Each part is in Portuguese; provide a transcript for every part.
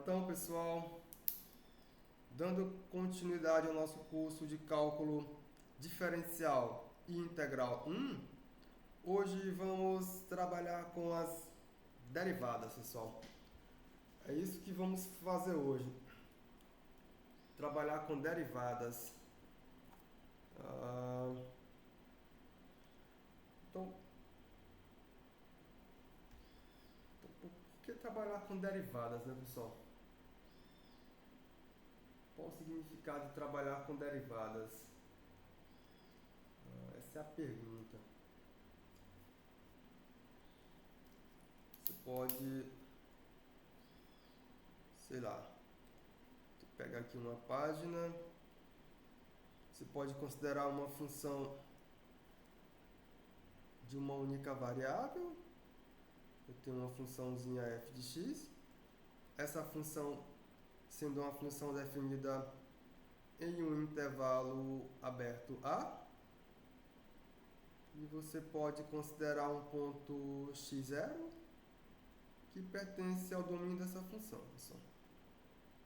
Então, pessoal, dando continuidade ao nosso curso de cálculo diferencial e integral 1, hoje vamos trabalhar com as derivadas, pessoal. É isso que vamos fazer hoje. Trabalhar com derivadas. Então, por que trabalhar com derivadas, né, pessoal? Qual o significado de trabalhar com derivadas? Essa é a pergunta. Você pode, sei lá, pegar aqui uma página. Você pode considerar uma função de uma única variável. Eu tenho uma funçãozinha f de x. Essa função sendo uma função definida em um intervalo aberto A. E você pode considerar um ponto x0 que pertence ao domínio dessa função, pessoal,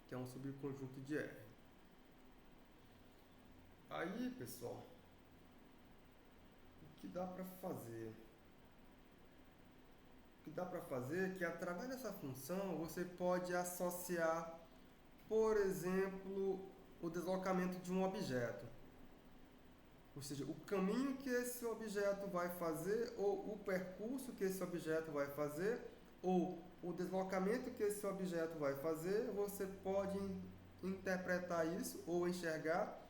que é um subconjunto de R. Aí, pessoal, o que dá para fazer? O que dá para fazer é que através dessa função você pode associar, por exemplo, o deslocamento de um objeto. Ou seja, o caminho que esse objeto vai fazer, ou o percurso que esse objeto vai fazer, ou o deslocamento que esse objeto vai fazer, você pode interpretar isso, ou enxergar,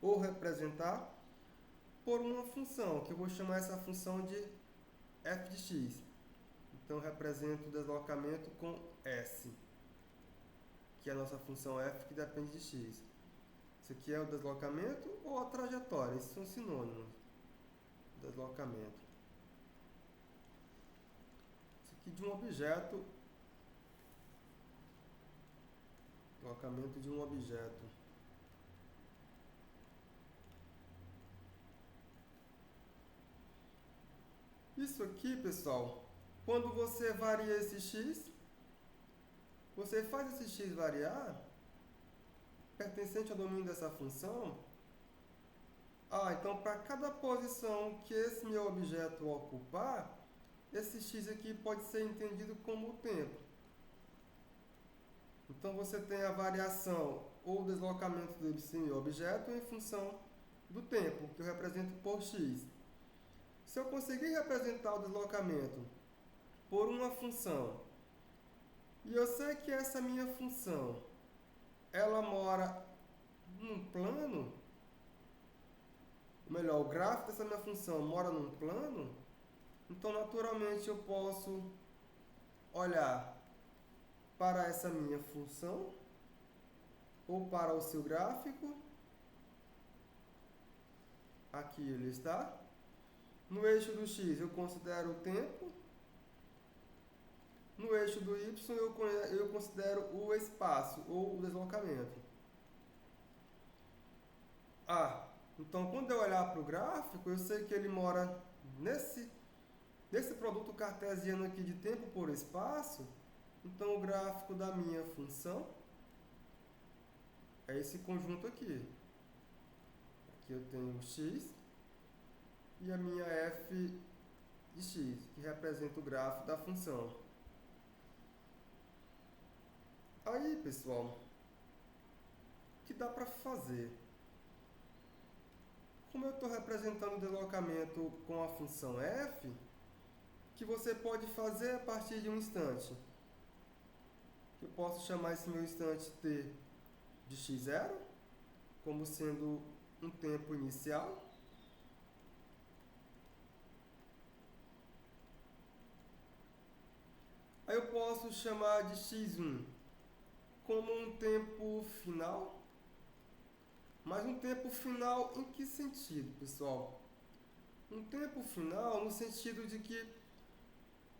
ou representar por uma função, que eu vou chamar essa função de f de x. Então, eu represento o deslocamento com S, que é a nossa função f que depende de x. Isso aqui é o deslocamento ou a trajetória, esses são sinônimos. Deslocamento. Isso aqui de um objeto. Deslocamento de um objeto. Isso aqui, pessoal, quando você varia esse x, você faz esse x variar, pertencente ao domínio dessa função. Então para cada posição que esse meu objeto ocupar, esse x aqui pode ser entendido como o tempo. Então você tem a variação ou deslocamento desse meu objeto em função do tempo, que eu represento por x. Se eu conseguir representar o deslocamento por uma função, e eu sei que essa minha função, ela mora num plano, ou melhor, o gráfico dessa minha função mora num plano, então naturalmente eu posso olhar para essa minha função, ou para o seu gráfico, aqui ele está. No eixo do x eu considero o tempo, no eixo do y eu considero o espaço ou o deslocamento. Então quando eu olhar para o gráfico, eu sei que ele mora nesse produto cartesiano aqui de tempo por espaço. Então o gráfico da minha função é esse conjunto aqui. Aqui eu tenho o x e a minha f de x, que representa o gráfico da função. Aí, pessoal, o que dá para fazer? Como eu estou representando o deslocamento com a função f, que você pode fazer a partir de um instante? Eu posso chamar esse meu instante t de x0, como sendo um tempo inicial. Aí eu posso chamar de x1 como um tempo final. Mas um tempo final em que sentido, pessoal? Um tempo final no sentido de que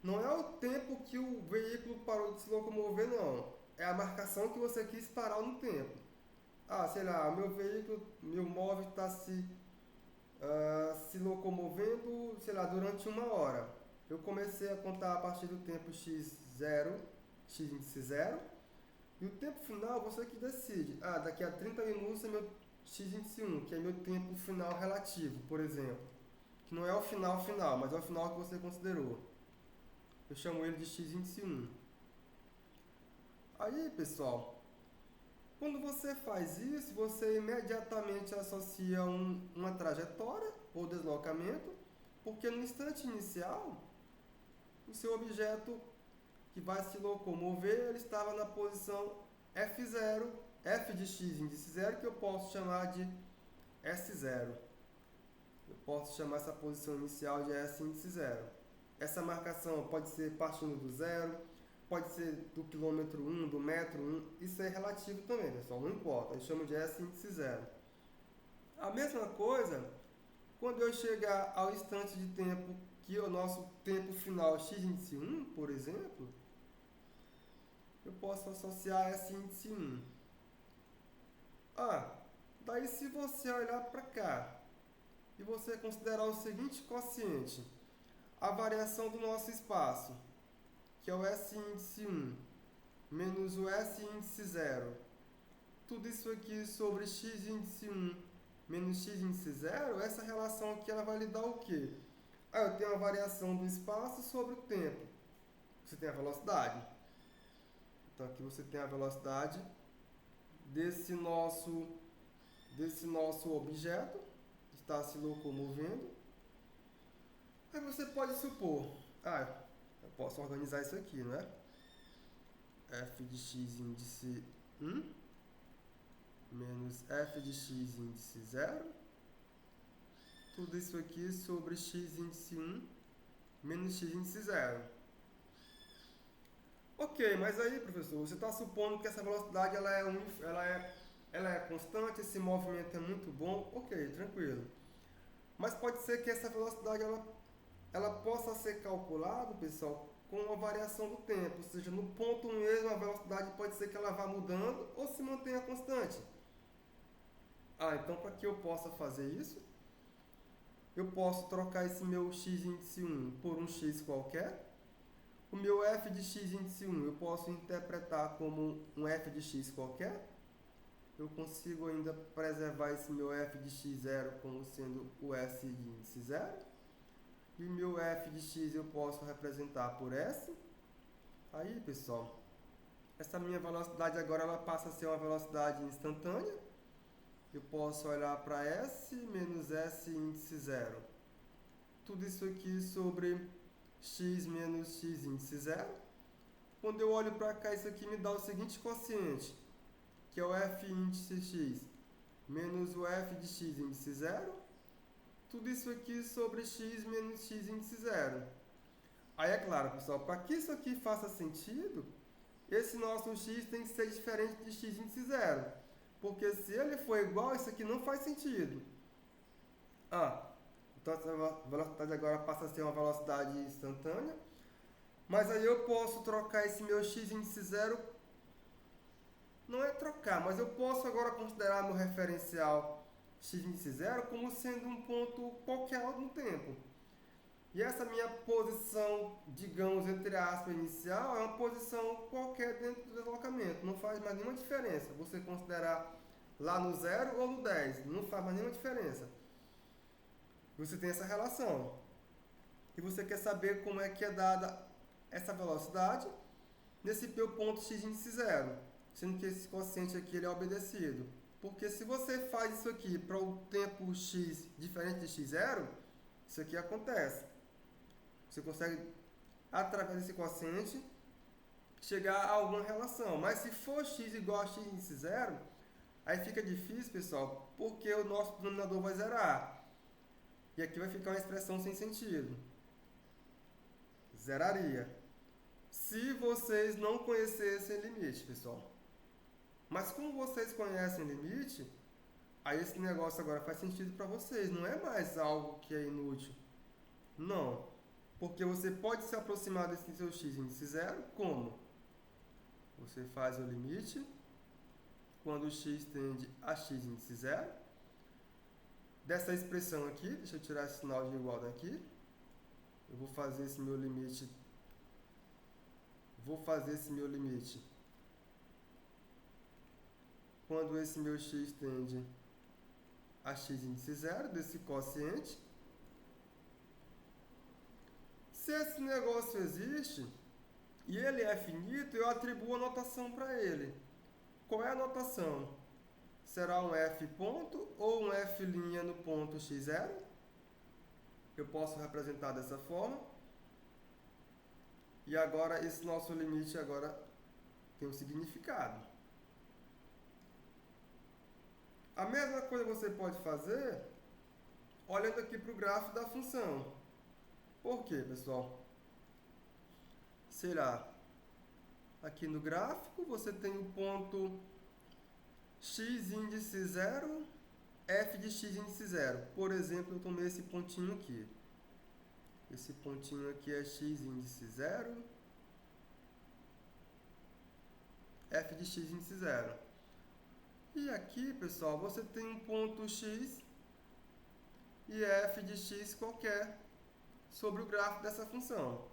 não é o tempo que o veículo parou de se locomover, não. É a marcação que você quis parar no tempo. Sei lá, meu veículo, meu móvel está se locomovendo, sei lá, durante 1 hora. Eu comecei a contar a partir do tempo x0, x índice 0, E o tempo final você que decide. Ah, daqui a 30 minutos é meu x índice 1, que é meu tempo final relativo, por exemplo. Que não é o final final, mas é o final que você considerou. Eu chamo ele de x índice 1. Aí, pessoal, quando você faz isso, você imediatamente associa uma trajetória ou deslocamento, porque no instante inicial, o seu objeto que vai se locomover, ele estava na posição F0, F de x índice 0, que eu posso chamar de S0. Eu posso chamar essa posição inicial de S índice 0. Essa marcação pode ser partindo do zero, pode ser do quilômetro 1, do metro 1, isso é relativo também, pessoal, não importa, eu chamo de S índice 0. A mesma coisa, quando eu chegar ao instante de tempo que o nosso tempo final x índice 1, por exemplo, eu posso associar S índice 1. Ah, daí se você olhar para cá e você considerar o seguinte quociente, a variação do nosso espaço, que é o S índice 1, menos o S índice 0, tudo isso aqui sobre x índice 1 menos x índice 0, essa relação aqui ela vai lhe dar o quê? Ah, eu tenho a variação do espaço sobre o tempo. Você tem a velocidade. Então aqui você tem a velocidade desse nosso objeto que está se locomovendo. Aí você pode supor, eu posso organizar isso aqui, não é? F de x índice 1 menos f de x índice 0. Tudo isso aqui sobre x índice 1 menos x índice 0. Ok, mas aí, professor, você está supondo que essa velocidade ela é constante, esse movimento é muito bom. Ok, tranquilo. Mas pode ser que essa velocidade ela possa ser calculada, pessoal, com uma variação do tempo. Ou seja, no ponto mesmo a velocidade pode ser que ela vá mudando ou se mantenha constante. Então para que eu possa fazer isso, eu posso trocar esse meu x índice 1 por um x qualquer. O meu f de x índice 1 eu posso interpretar como um f de x qualquer. Eu consigo ainda preservar esse meu f de x0 como sendo o s de índice 0. E o meu f de x eu posso representar por s. Aí, pessoal, essa minha velocidade agora ela passa a ser uma velocidade instantânea. Eu posso olhar para S menos S índice 0. Tudo isso aqui sobre x menos x índice 0. Quando eu olho para cá, isso aqui me dá o seguinte quociente, que é o f índice x menos o f de x índice 0. Tudo isso aqui sobre x menos x índice 0. Aí é claro, pessoal, para que isso aqui faça sentido, esse nosso x tem que ser diferente de x índice 0. Porque se ele for igual, isso aqui não faz sentido. Então essa velocidade agora passa a ser uma velocidade instantânea. Mas aí eu posso trocar esse meu x índice 0. Não é trocar, mas eu posso agora considerar meu referencial x índice 0 como sendo um ponto qualquer no tempo. E essa minha posição, digamos, entre aspas, inicial, é uma posição qualquer dentro do deslocamento. Não faz mais nenhuma diferença você considerar lá no 0 ou no 10. Não faz mais nenhuma diferença. Você tem essa relação. E você quer saber como é que é dada essa velocidade nesse meu ponto x índice 0. Sendo que esse quociente aqui ele é obedecido. Porque se você faz isso aqui para o tempo x diferente de x0, isso aqui acontece. Você consegue, através desse quociente, chegar a alguma relação. Mas se for x igual a x índice 0, aí fica difícil, pessoal, porque o nosso denominador vai zerar. E aqui vai ficar uma expressão sem sentido. Zeraria. Se vocês não conhecessem limite, pessoal. Mas como vocês conhecem limite, aí esse negócio agora faz sentido para vocês. Não é mais algo que é inútil. Não. Porque você pode se aproximar desse seu x índice 0, como? Você faz o limite quando o x tende a x índice 0. Dessa expressão aqui, deixa eu tirar esse sinal de igual daqui. Eu vou fazer esse meu limite. quando esse meu x tende a x índice zero desse quociente. Se esse negócio existe e ele é finito, eu atribuo a notação para ele. Qual é a notação? Será um f ponto ou um f' no ponto x0? Eu posso representar dessa forma. E agora esse nosso limite agora tem um significado. A mesma coisa você pode fazer olhando aqui para o gráfico da função. Por quê, pessoal? Será aqui no gráfico você tem o ponto x índice 0, f de x índice 0. Por exemplo, eu tomei esse pontinho aqui. Esse pontinho aqui é x índice 0, f de x índice 0. E aqui, pessoal, você tem um ponto x e f de x qualquer sobre o gráfico dessa função.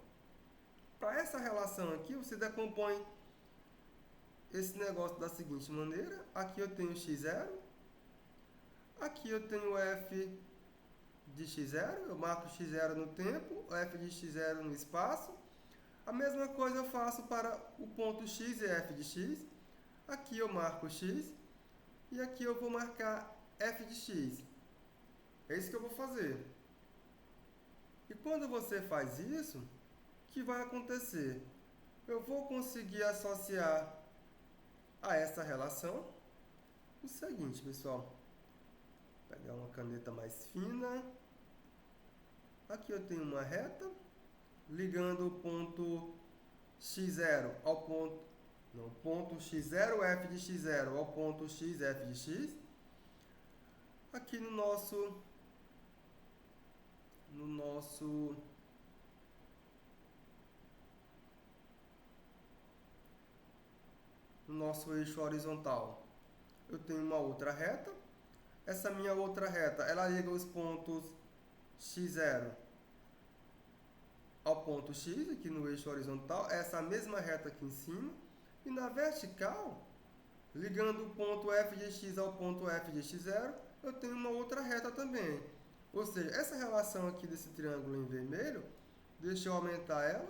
Para essa relação aqui, você decompõe esse negócio da seguinte maneira. Aqui eu tenho x0, aqui eu tenho f de x0, eu marco x0 no tempo, f de x0 no espaço. A mesma coisa eu faço para o ponto x e f de x. Aqui eu marco x e aqui eu vou marcar f de x. É isso que eu vou fazer. E quando você faz isso, o que vai acontecer? Eu vou conseguir associar a essa relação o seguinte, pessoal. Vou pegar uma caneta mais fina. Aqui eu tenho uma reta ligando o ponto x0 ao ponto... Não, ponto x0, f de x0 ao ponto x, f de x. Aqui no nosso eixo horizontal, eu tenho uma outra reta. Essa minha outra reta, ela liga os pontos x0 ao ponto x, aqui no eixo horizontal, essa mesma reta aqui em cima. E na vertical, ligando o ponto f de x ao ponto f de x0, eu tenho uma outra reta também. Ou seja, essa relação aqui desse triângulo em vermelho, deixa eu aumentar ela,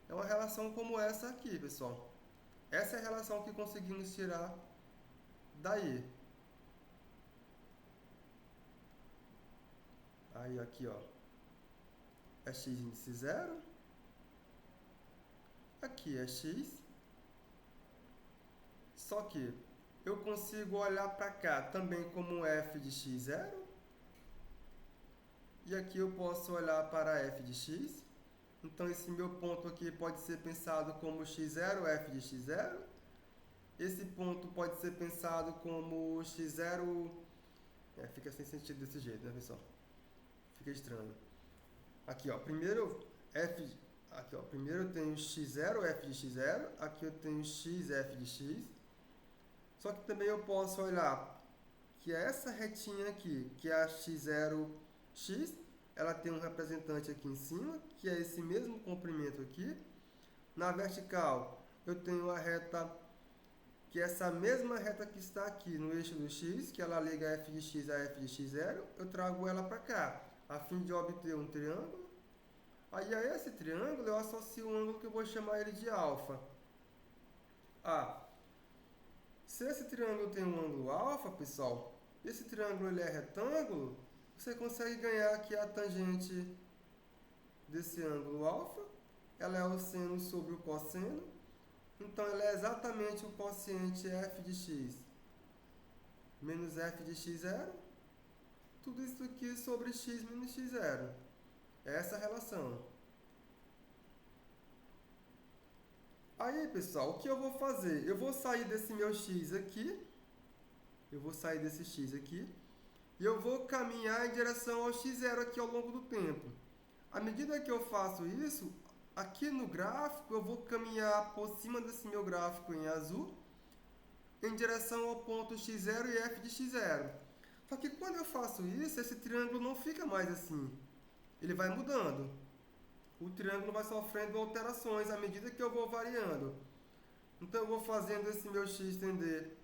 é uma relação como essa aqui, pessoal. Essa é a relação que conseguimos tirar daí. Aí aqui, ó, é x índice 0. Aqui é x. Só que eu consigo olhar para cá também como um f de x0. E aqui eu posso olhar para f de x. Então, esse meu ponto aqui pode ser pensado como x0, f de x0. Esse ponto pode ser pensado como x0... fica sem sentido desse jeito, né, pessoal? Fica estranho. Aqui, ó, primeiro eu tenho x0, f de x0. Aqui eu tenho x, f de x. Só que também eu posso olhar que essa retinha aqui, que é a x0x, ela tem um representante aqui em cima, que é esse mesmo comprimento aqui. Na vertical, eu tenho a reta, que é essa mesma reta que está aqui no eixo do x, que ela liga f de x a f de x0. Eu trago ela para cá, a fim de obter um triângulo. Aí a esse triângulo eu associo um ângulo que eu vou chamar ele de alfa. Se esse triângulo tem um ângulo alfa, pessoal, esse triângulo ele é retângulo, você consegue ganhar aqui a tangente desse ângulo alfa. Ela é o seno sobre o cosseno. Então, ela é exatamente o quociente f de x menos f de x0. Tudo isso aqui sobre x menos x0. É essa a relação. Aí, pessoal, o que eu vou fazer? Eu vou sair desse meu x aqui. E eu vou caminhar em direção ao x0 aqui ao longo do tempo. À medida que eu faço isso, aqui no gráfico, eu vou caminhar por cima desse meu gráfico em azul, em direção ao ponto x0 e f de x0. Só que quando eu faço isso, esse triângulo não fica mais assim. Ele vai mudando. O triângulo vai sofrendo alterações à medida que eu vou variando. Então, eu vou fazendo esse meu x tender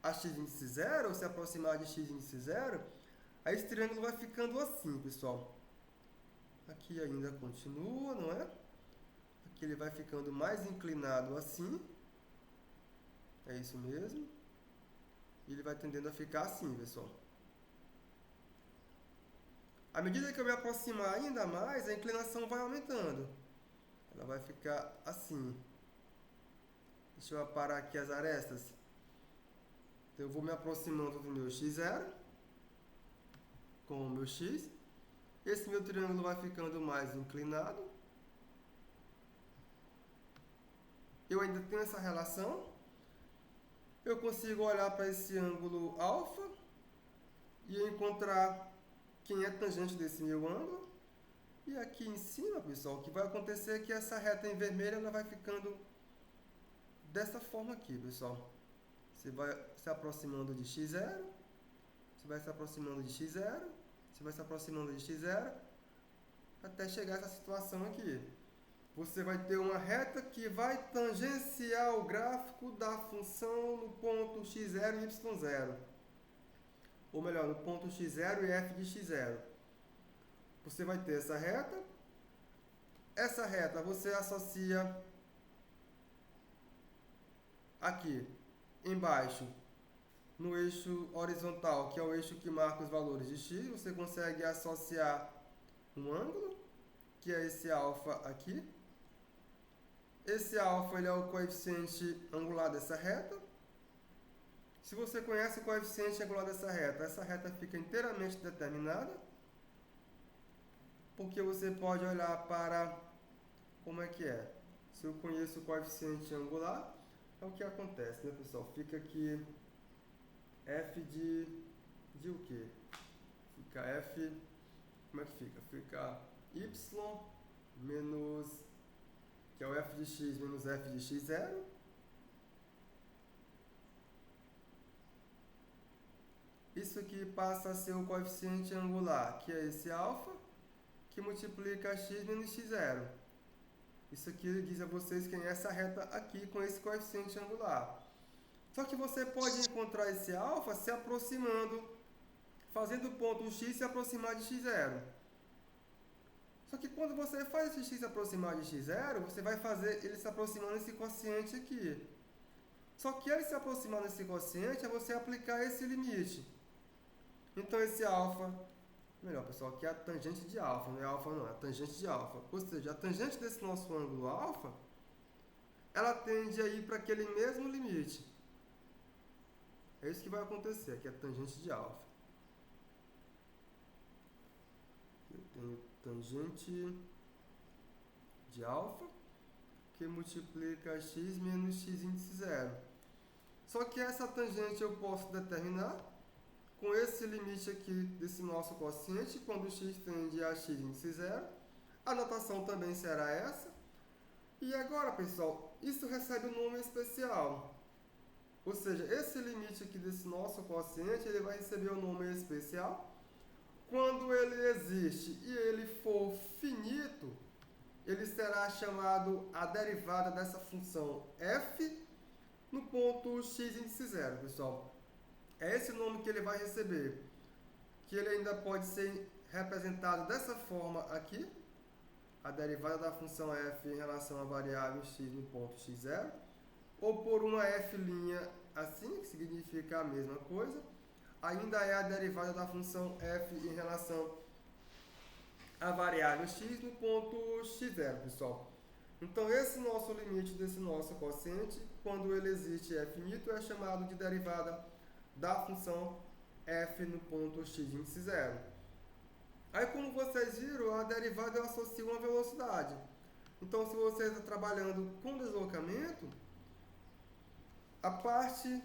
a x índice zero, ou se aproximar de x índice zero, aí esse triângulo vai ficando assim, pessoal. Aqui ainda continua, não é? Aqui ele vai ficando mais inclinado assim. É isso mesmo. E ele vai tendendo a ficar assim, pessoal. À medida que eu me aproximar ainda mais, a inclinação vai aumentando. Ela vai ficar assim. Deixa eu aparar aqui as arestas. Então, eu vou me aproximando do meu x0 com o meu x. Esse meu triângulo vai ficando mais inclinado. Eu ainda tenho essa relação. Eu consigo olhar para esse ângulo alfa e encontrar quem é tangente desse meu ângulo. E aqui em cima, pessoal, o que vai acontecer é que essa reta em vermelho ela vai ficando dessa forma aqui, pessoal. Você vai se aproximando de x0, você vai se aproximando de x0, você vai se aproximando de x0, até chegar a essa situação aqui. Você vai ter uma reta que vai tangenciar o gráfico da função no ponto x0 e y0. Ou melhor, no ponto x0 e f de x0. Você vai ter essa reta. Essa reta você associa aqui embaixo no eixo horizontal, que é o eixo que marca os valores de x. Você consegue associar um ângulo, que é esse alfa aqui. Esse alfa ele é o coeficiente angular dessa reta. Se você conhece o coeficiente angular dessa reta, essa reta fica inteiramente determinada, porque você pode olhar para como é que é. Se eu conheço o coeficiente angular, é o que acontece, né, pessoal? Fica aqui f de o quê? Fica f, como é que fica? Fica y menos, que é o f de x menos f de x0. Isso aqui passa a ser o coeficiente angular, que é esse alfa, que multiplica x menos x0. Isso aqui diz a vocês quem é essa reta aqui com esse coeficiente angular. Só que você pode encontrar esse alfa se aproximando, fazendo o ponto x se aproximar de x0. Só que quando você faz esse x se aproximar de x0, você vai fazer ele se aproximando desse quociente aqui. Só que ele se aproximar desse quociente é você aplicar esse limite. Então esse alfa, melhor pessoal, aqui é a tangente de alfa, não é alfa não, é a tangente de alfa. Ou seja, a tangente desse nosso ângulo alfa, ela tende a ir para aquele mesmo limite. É isso que vai acontecer, aqui é a tangente de alfa. Eu tenho tangente de alfa, que multiplica x menos x índice 0. Só que essa tangente eu posso determinar com esse limite aqui desse nosso quociente, quando x tende a x índice 0. A notação também será essa. E agora, pessoal, isso recebe um nome especial. Ou seja, esse limite aqui desse nosso quociente, ele vai receber um nome especial. Quando ele existe e ele for finito, ele será chamado a derivada dessa função f no ponto x índice 0, pessoal. É esse nome que ele vai receber, que ele ainda pode ser representado dessa forma aqui, a derivada da função f em relação à variável x no ponto x0, ou por uma f' assim, que significa a mesma coisa, ainda é a derivada da função f em relação à variável x no ponto x0, pessoal. Então, esse nosso limite desse nosso quociente, quando ele existe e é finito, é chamado de derivada da função f no ponto x índice 0. Aí, como vocês viram, a derivada eu associo uma velocidade. Então, se você está trabalhando com deslocamento, a parte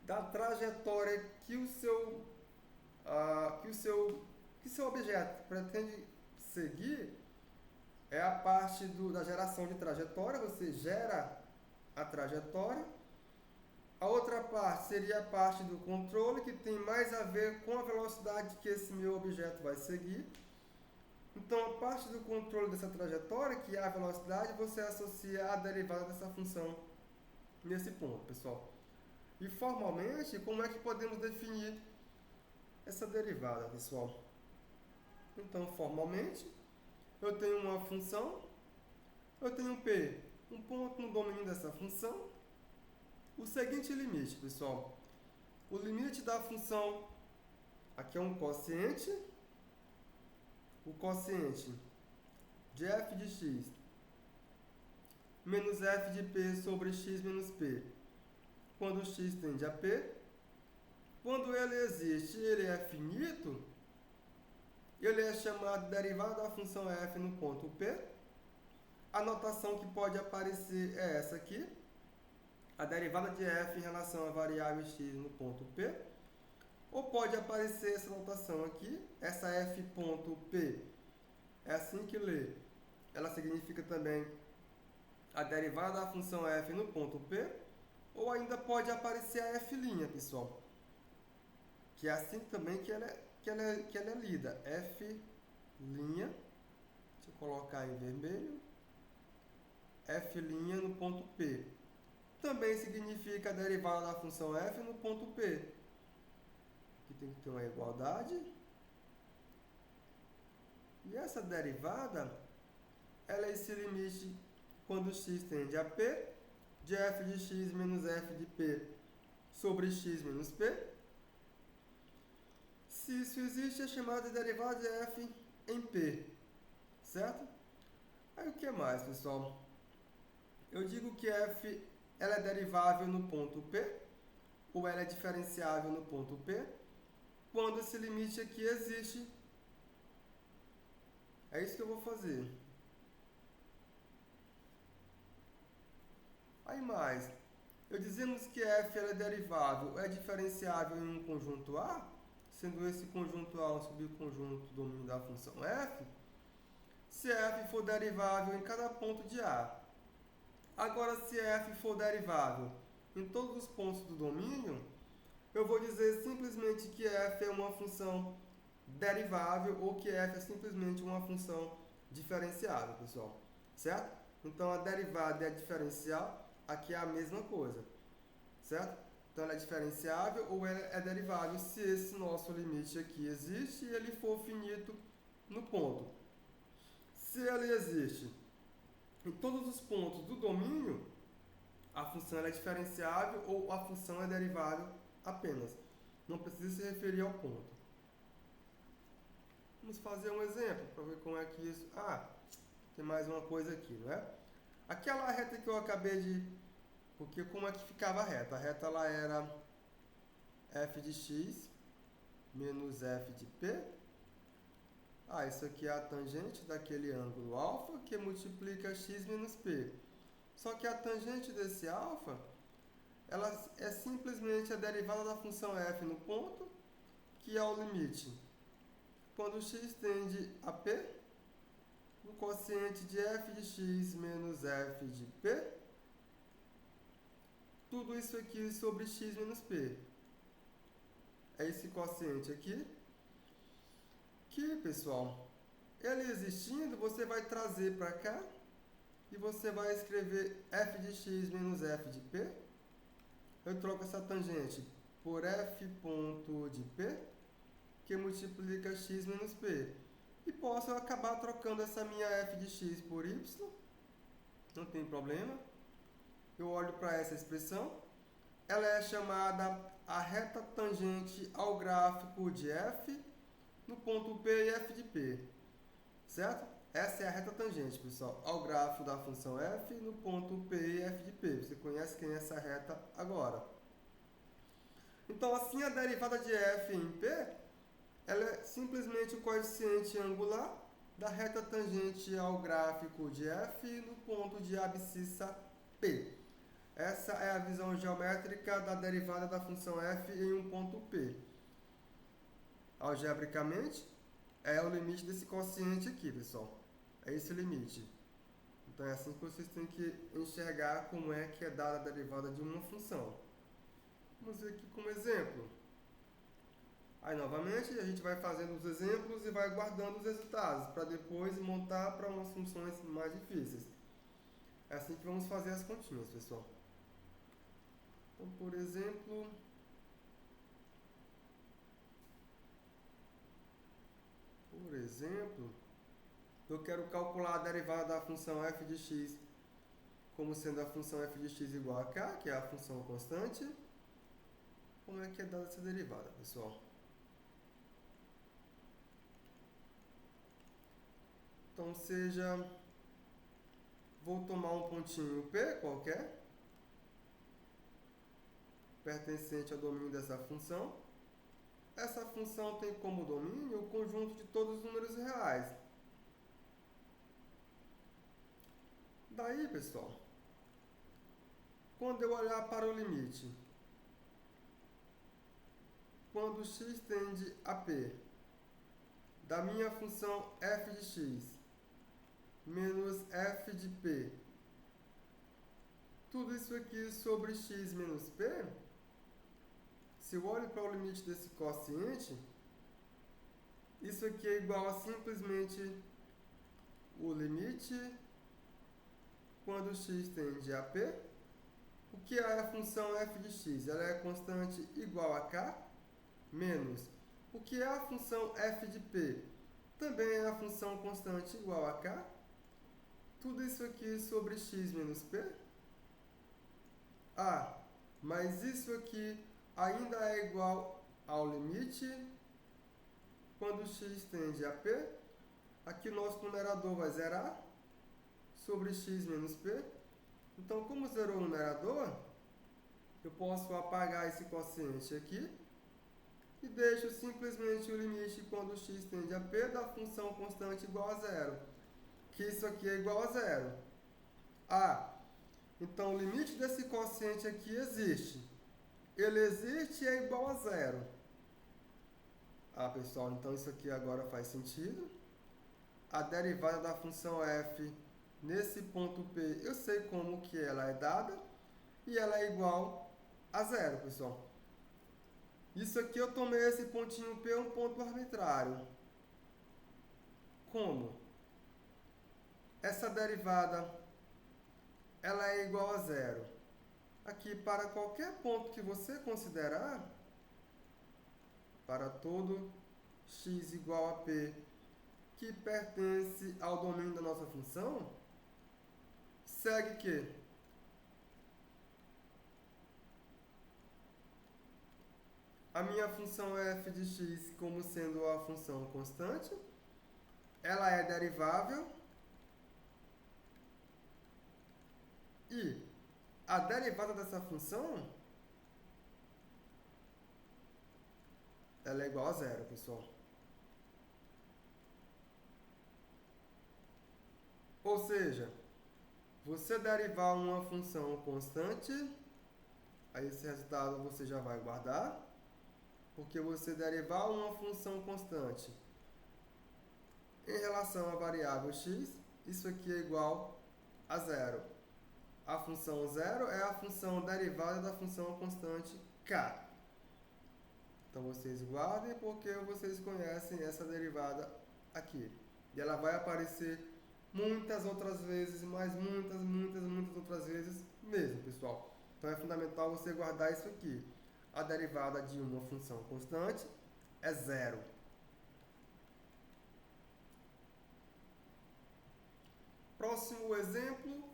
da trajetória que o seu objeto pretende seguir é a parte da geração de trajetória. Você gera a trajetória. A outra parte seria a parte do controle, que tem mais a ver com a velocidade que esse meu objeto vai seguir. Então, a parte do controle dessa trajetória, que é a velocidade, você associa a derivada dessa função nesse ponto, pessoal. E formalmente, como é que podemos definir essa derivada, pessoal? Então, formalmente, eu tenho uma função, eu tenho P, um ponto no domínio dessa função. O seguinte limite, pessoal. O limite da função, aqui é um quociente, o quociente de f de x menos f de p sobre x menos p, quando x tende a p. Quando ele existe e ele é finito, ele é chamado de derivada da função f no ponto P. A notação que pode aparecer é essa aqui. A derivada de f em relação à variável x no ponto P. Ou pode aparecer essa notação aqui, essa f ponto P. É assim que lê. Ela significa também a derivada da função f no ponto P. Ou ainda pode aparecer a f', pessoal. Que é assim também que ela é lida. F', deixa eu colocar em vermelho, f' no ponto P. Também significa a derivada da função f no ponto P. Aqui tem que ter uma igualdade. E essa derivada, ela é esse limite quando x tende a p, de f de x menos f de p sobre x menos p. Se isso existe, é chamado de derivada de f em P, certo? Aí o que mais, pessoal? Eu digo que f ela é derivável no ponto P, ou ela é diferenciável no ponto P, quando esse limite aqui existe. É isso que eu vou fazer. Aí mais, eu dizemos que f ela é derivável, é diferenciável em um conjunto A, sendo esse conjunto A um subconjunto do domínio da função f, se f for derivável em cada ponto de A. Agora, se f for derivável em todos os pontos do domínio, eu vou dizer simplesmente que f é uma função derivável ou que f é simplesmente uma função diferenciável, pessoal. Certo? Então, a derivada e a diferencial aqui é a mesma coisa. Certo? Então, ela é diferenciável ou ela é derivável se esse nosso limite aqui existe e ele for finito no ponto. Se ele existe em todos os pontos do domínio, a função é diferenciável ou a função é derivável apenas. Não precisa se referir ao ponto. Vamos fazer um exemplo para ver como é que isso... tem mais uma coisa aqui, não é? Aquela reta que eu acabei de... Porque como é que ficava a reta? A reta ela era f de x menos f de p. Isso aqui é a tangente daquele ângulo alfa que multiplica x menos p. Só que a tangente desse alfa, ela é simplesmente a derivada da função f no ponto, que é o limite. Quando x tende a p, no quociente de f de x menos f de p, tudo isso aqui sobre x menos p. É esse quociente aqui, que, pessoal, ele existindo, você vai trazer para cá, e você vai escrever f de x menos f de p. Eu troco essa tangente por f ponto de p, que multiplica x menos p. E posso acabar trocando essa minha f de x por y, não tem problema. Eu olho para essa expressão, ela é chamada a reta tangente ao gráfico de f no ponto P e f de p, certo? Essa é a reta tangente, pessoal, ao gráfico da função f no ponto P e f de p. Você conhece quem é essa reta agora. Então, assim, a derivada de f em p, ela é simplesmente o coeficiente angular da reta tangente ao gráfico de f no ponto de abscissa p. Essa é a visão geométrica da derivada da função f em um ponto P. Algebricamente, é o limite desse quociente aqui, pessoal. É esse limite. Então, é assim que vocês têm que enxergar como é que é dada a derivada de uma função. Vamos ver aqui como exemplo. Aí, novamente, a gente vai fazendo os exemplos e vai guardando os resultados, para depois montar para umas funções mais difíceis. É assim que vamos fazer as continhas, pessoal. Então, por exemplo, eu quero calcular a derivada da função f de x como sendo a função f de x igual a k, que é a função constante. Como é que é dada essa derivada, pessoal? Então, vou tomar um pontinho P qualquer, pertencente ao domínio dessa função. Essa função tem como domínio o conjunto de todos os números reais. Daí, pessoal, quando eu olhar para o limite, quando x tende a P, da minha função f de x menos f de P, tudo isso aqui sobre x menos P, se eu olho para o limite desse quociente, isso aqui é igual a simplesmente o limite quando x tende a P. O que é a função f de x? Ela é constante igual a k, menos o que é a função f de P? Também é a função constante igual a k. Tudo isso aqui sobre x menos P. Ah, mas isso aqui ainda é igual ao limite quando x tende a P. Aqui nosso numerador vai zerar sobre x menos P. Então, como zerou o numerador, eu posso apagar esse quociente aqui e deixo simplesmente o limite quando x tende a P da função constante igual a zero. Que isso aqui é igual a zero. Ah, então o limite desse quociente aqui existe. Ele existe e é igual a zero. Ah, pessoal, então isso aqui agora faz sentido. A derivada da função f nesse ponto P, eu sei como que ela é dada. E ela é igual a zero, pessoal. Isso aqui eu tomei esse pontinho P, um ponto arbitrário. Como? Essa derivada, ela é igual a zero. Aqui, para qualquer ponto que você considerar, para todo x igual a P, que pertence ao domínio da nossa função, segue que a minha função f de x, como sendo a função constante, ela é derivável e a derivada dessa função ela é igual a zero, pessoal. Ou seja, você derivar uma função constante, aí esse resultado você já vai guardar, porque você derivar uma função constante em relação à variável x, isso aqui é igual a zero. A função zero é a função derivada da função constante k. Então vocês guardem porque vocês conhecem essa derivada aqui. E ela vai aparecer muitas outras vezes, mas muitas outras vezes mesmo, pessoal. Então é fundamental você guardar isso aqui. A derivada de uma função constante é zero. Próximo exemplo,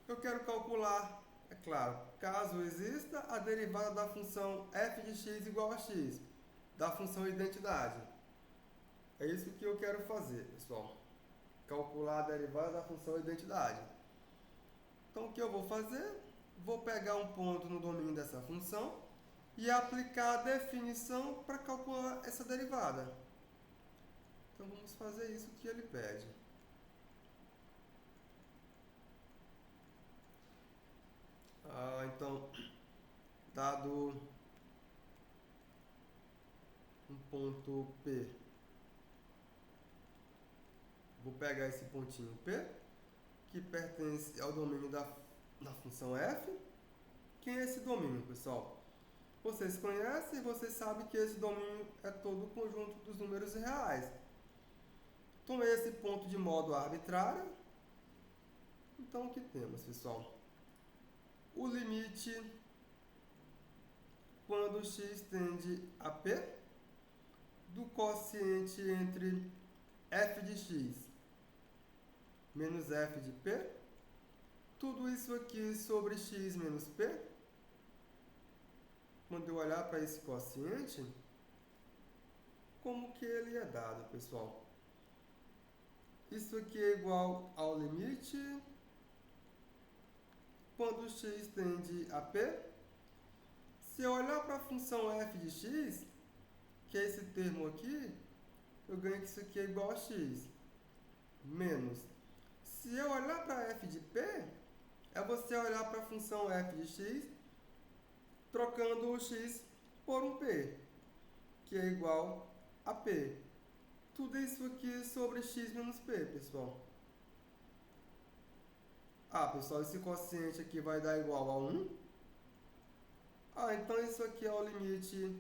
eu quero calcular, é claro, caso exista, a derivada da função f de x igual a x, da função identidade. É isso que eu quero fazer, pessoal. Calcular a derivada da função identidade. Então, o que eu vou fazer? Vou pegar um ponto no domínio dessa função e aplicar a definição para calcular essa derivada. Então, vamos fazer isso que ele pede. Então, dado um ponto P, vou pegar esse pontinho P, que pertence ao domínio da função f. Quem é esse domínio, pessoal? Vocês conhecem e vocês sabem que esse domínio é todo o conjunto dos números reais. Tomei esse ponto de modo arbitrário. Então, o que temos, pessoal? O limite quando x tende a p do quociente entre f de x menos f de p, tudo isso aqui sobre x menos p. Quando eu olhar para esse quociente, como que ele é dado, pessoal? Isso aqui é igual ao limite quando x tende a p. Se eu olhar para a função f de x, que é esse termo aqui, eu ganho que isso aqui é igual a x, menos. Se eu olhar para f de p, é você olhar para a função f de x, trocando o x por um p, que é igual a p. Tudo isso aqui sobre x menos p, pessoal. Pessoal, esse quociente aqui vai dar igual a 1. Então isso aqui é o limite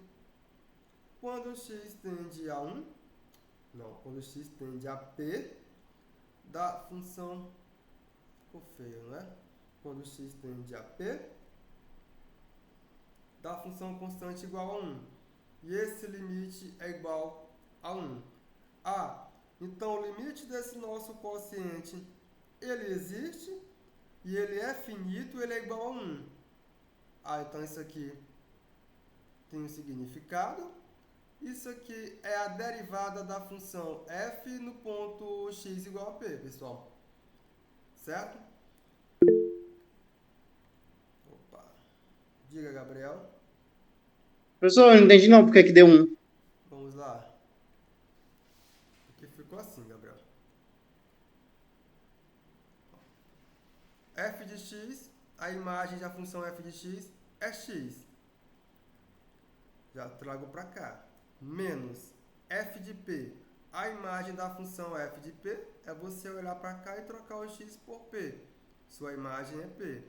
quando x tende a 1. Não, quando x tende a p da função... Ficou feio, não é? Quando x tende a p da função constante igual a 1. E esse limite é igual a 1. Então o limite desse nosso quociente, ele existe e ele é finito, ele é igual a 1. Então isso aqui tem um significado. Isso aqui é a derivada da função f no ponto x igual a p, pessoal. Certo? Opa. Diga, Gabriel. Professor, eu não entendi não porque que deu 1. Vamos lá. Aqui ficou assim, Gabriel. F de x, a imagem da função f de x é x. Já trago para cá. Menos f de p. A imagem da função f de p é você olhar para cá e trocar o x por p. Sua imagem é p.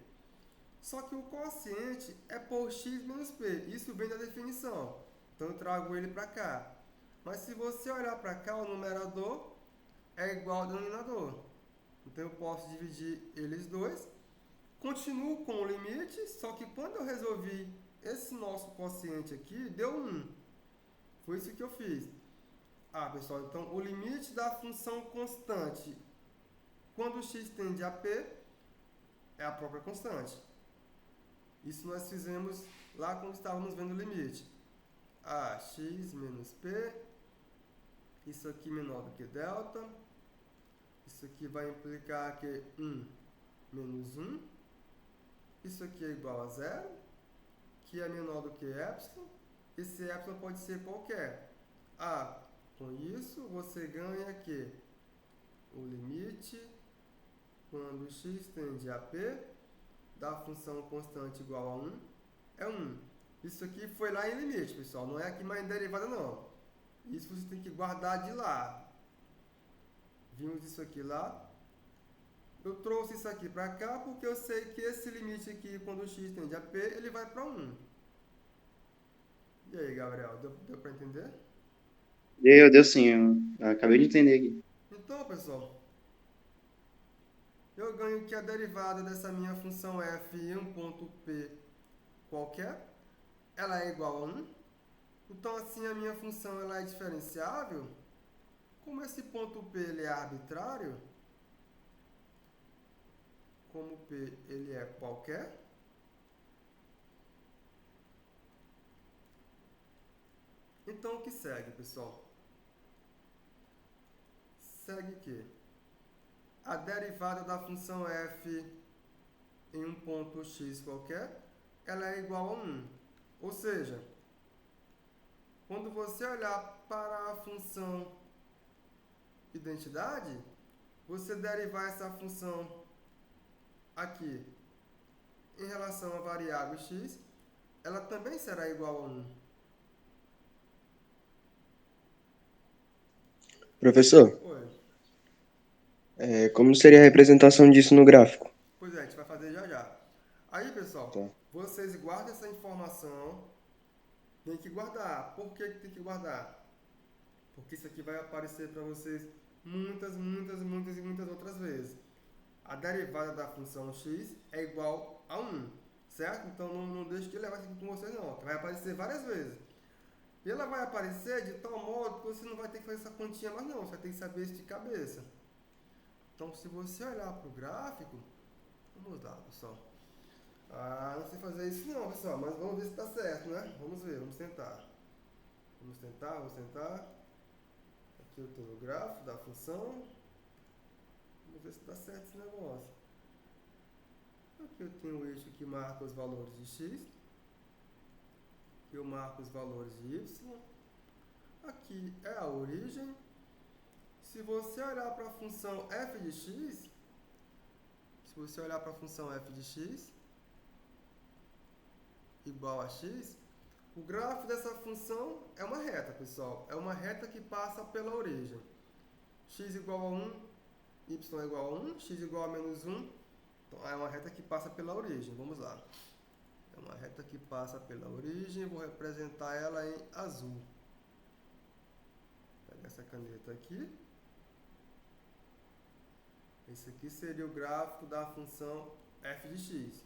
Só que o quociente é por x menos p. Isso vem da definição. Então eu trago ele para cá. Mas se você olhar para cá, o numerador é igual ao denominador. Então eu posso dividir eles dois. Continuo com o limite, só que quando eu resolvi esse nosso quociente aqui, deu 1. Foi isso que eu fiz. Pessoal, então o limite da função constante quando x tende a p é a própria constante. Isso nós fizemos lá quando estávamos vendo o limite. X menos p, isso aqui menor do que delta, isso aqui vai implicar que 1 menos 1, isso aqui é igual a 0, que é menor do que epsilon. Esse epsilon pode ser qualquer. Com isso você ganha que o limite quando x tende a p da função constante igual a 1 é 1. Isso aqui foi lá em limite, pessoal. Não é aqui mais em derivada, não. Isso você tem que guardar de lá. Vimos isso aqui lá. Eu trouxe isso aqui para cá porque eu sei que esse limite aqui, quando x tende a p, ele vai para 1. E aí, Gabriel, deu para entender? Deu sim. Eu acabei de entender aqui. Então, pessoal, eu ganho que a derivada dessa minha função f em um ponto p qualquer, ela é igual a 1. Então, assim, a minha função ela é diferenciável. Como esse ponto P ele é arbitrário, como P ele é qualquer, então o que segue, pessoal? Segue que a derivada da função f em um ponto x qualquer, ela é igual a 1. Ou seja, quando você olhar para a função identidade, você derivar essa função aqui em relação à variável x, ela também será igual a 1. Professor, Oi. como seria a representação disso no gráfico? Pois é, a gente vai fazer já já. Aí, pessoal, Tá. vocês guardem essa informação. Tem que guardar. Por que tem que guardar? Porque isso aqui vai aparecer para vocês muitas, muitas, muitas e muitas outras vezes. A derivada da função x é igual a 1. certo? Então não deixe de levar isso aqui com você não, que vai aparecer várias vezes. E ela vai aparecer de tal modo que você não vai ter que fazer essa continha mais não, você vai ter que saber isso de cabeça. Então se você olhar para o gráfico, vamos lá pessoal. Não sei fazer isso não pessoal, mas vamos ver se está certo, né? Vamos ver, vamos tentar. Vamos tentar. Aqui eu tenho o gráfico da função. Vamos ver se está certo esse negócio. Aqui eu tenho o eixo que marca os valores de x. Aqui eu marco os valores de y. Aqui é a origem. Se você olhar para a função f de x, igual a x, o gráfico dessa função é uma reta, pessoal. É uma reta que passa pela origem. X igual a 1, y igual a 1, x igual a menos 1. Então, é uma reta que passa pela origem. Vamos lá. É uma reta que passa pela origem. Vou representar ela em azul. Vou pegar essa caneta aqui. Esse aqui seria o gráfico da função f de x.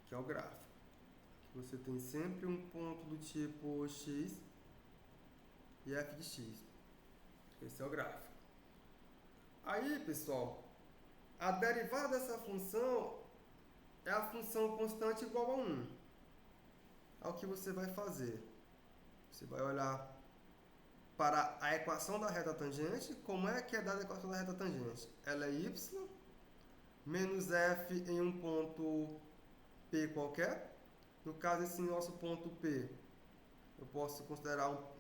Que é o gráfico. Você tem sempre um ponto do tipo x e f de x. Esse é o gráfico. Aí, pessoal, a derivada dessa função é a função constante igual a 1. Ao que você vai fazer? Você vai olhar para a equação da reta tangente. Como é que é dada a equação da reta tangente? Ela é y menos f em um ponto P qualquer. No caso, esse nosso ponto P, eu posso considerar o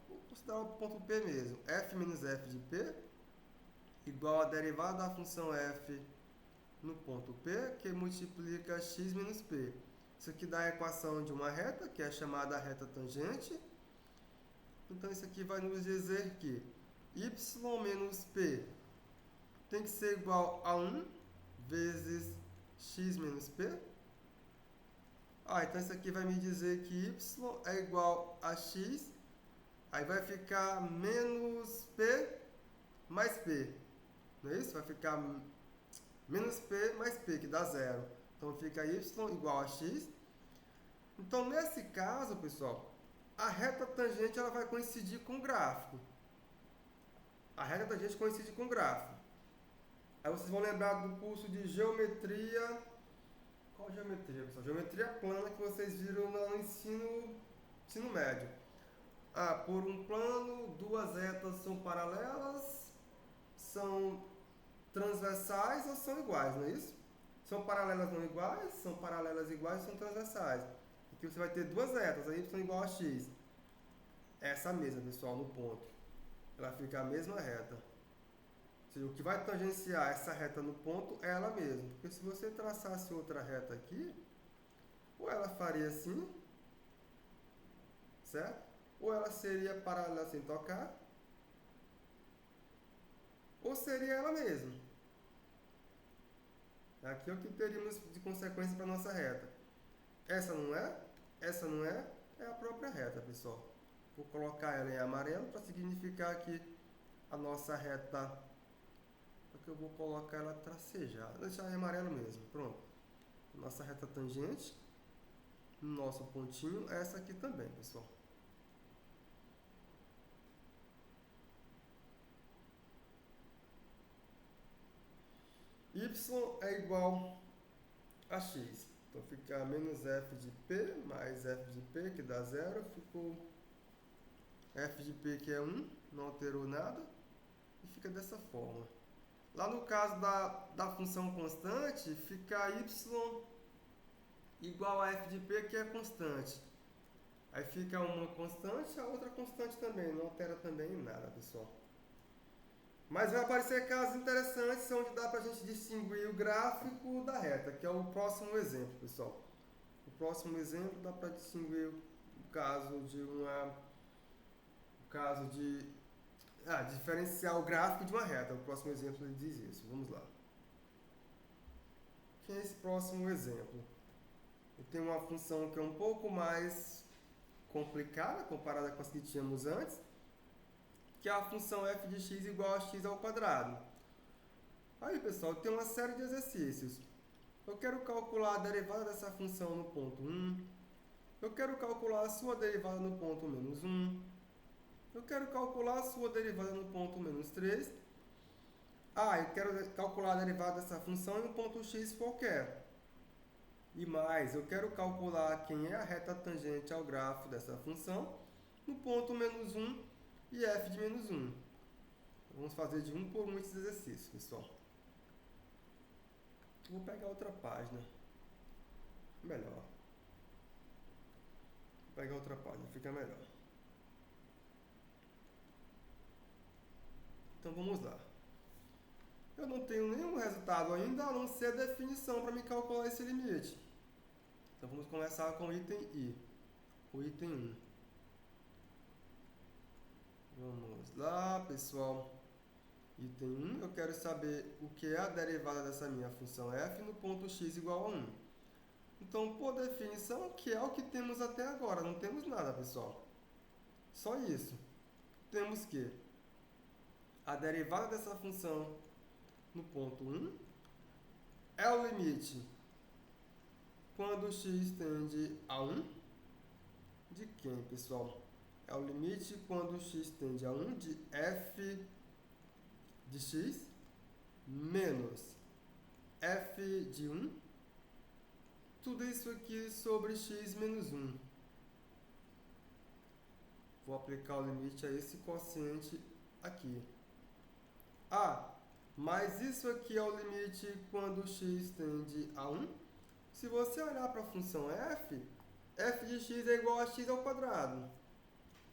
ponto P mesmo. F menos f de P igual a derivada da função f no ponto P, que multiplica x menos P. Isso aqui dá a equação de uma reta, que é chamada reta tangente. Então, isso aqui vai nos dizer que y menos P tem que ser igual a 1 vezes x menos P. Então isso aqui vai me dizer que y é igual a x, aí vai ficar menos p mais p, não é isso? Vai ficar menos p mais p, que dá zero. Então fica y igual a x. Então nesse caso, pessoal, a reta tangente ela vai coincidir com o gráfico. A reta tangente coincide com o gráfico. Aí vocês vão lembrar do curso de geometria. Qual geometria, pessoal? Geometria plana que vocês viram no ensino médio. Por um plano, duas retas são paralelas, são transversais ou são iguais, não é isso? São paralelas não iguais, são paralelas iguais e são transversais. Aqui você vai ter duas retas, a y igual a x. Essa mesma, pessoal, no ponto. Ela fica a mesma reta. Ou seja, o que vai tangenciar essa reta no ponto é ela mesma. Porque se você traçasse outra reta aqui, ou ela faria assim, certo? Ou ela seria paralela sem tocar, ou seria ela mesma. Aqui é o que teríamos de consequência para a nossa reta. Essa não é a própria reta, pessoal. Vou colocar ela em amarelo para significar que a nossa reta, porque eu vou colocar ela tracejada, vou deixar em amarelo mesmo, pronto. Nossa reta tangente, nosso pontinho, é essa aqui também, pessoal. Y é igual a x. Então fica menos f de p mais f de p, que dá zero. Ficou f de p, que é 1, não alterou nada. E fica dessa forma. Lá no caso da função constante, fica y igual a f de p, que é constante. Aí fica uma constante, a outra constante também. Não altera também em nada, pessoal. Mas vai aparecer casos interessantes onde dá para a gente distinguir o gráfico da reta, que é o próximo exemplo, pessoal. O próximo exemplo dá para distinguir o caso de diferenciar o gráfico de uma reta. O próximo exemplo ele diz isso. Vamos lá. Que é esse próximo exemplo? Eu tenho uma função que é um pouco mais complicada comparada com as que tínhamos antes, que é a função f de x igual a x ao quadrado. Aí, pessoal, tem uma série de exercícios. Eu quero calcular a derivada dessa função no ponto 1. Eu quero calcular a sua derivada no ponto menos 1. Eu quero calcular a sua derivada no ponto menos 3. Eu quero calcular a derivada dessa função em um ponto x qualquer. E mais, eu quero calcular quem é a reta tangente ao grafo dessa função no ponto menos 1 e f de menos 1. Vamos fazer de um por um esses exercícios, pessoal. Vou pegar outra página. Melhor. Vou pegar outra página, fica melhor. Então vamos lá. Eu não tenho nenhum resultado ainda, a não ser a definição para me calcular esse limite. Então vamos começar com o item I, o item 1. Vamos lá, pessoal. Item 1, eu quero saber o que é a derivada dessa minha função f no ponto x igual a 1. Então, por definição, que é o que temos até agora, não temos nada, pessoal. Só isso. Temos que a derivada dessa função no ponto 1 é o limite quando x tende a 1 de quem, pessoal? É o limite quando x tende a 1 de f de x menos f de 1, tudo isso aqui sobre x menos 1. Vou aplicar o limite a esse quociente aqui. Mas isso aqui é o limite quando x tende a 1. Se você olhar para a função f de x é igual a x ao quadrado.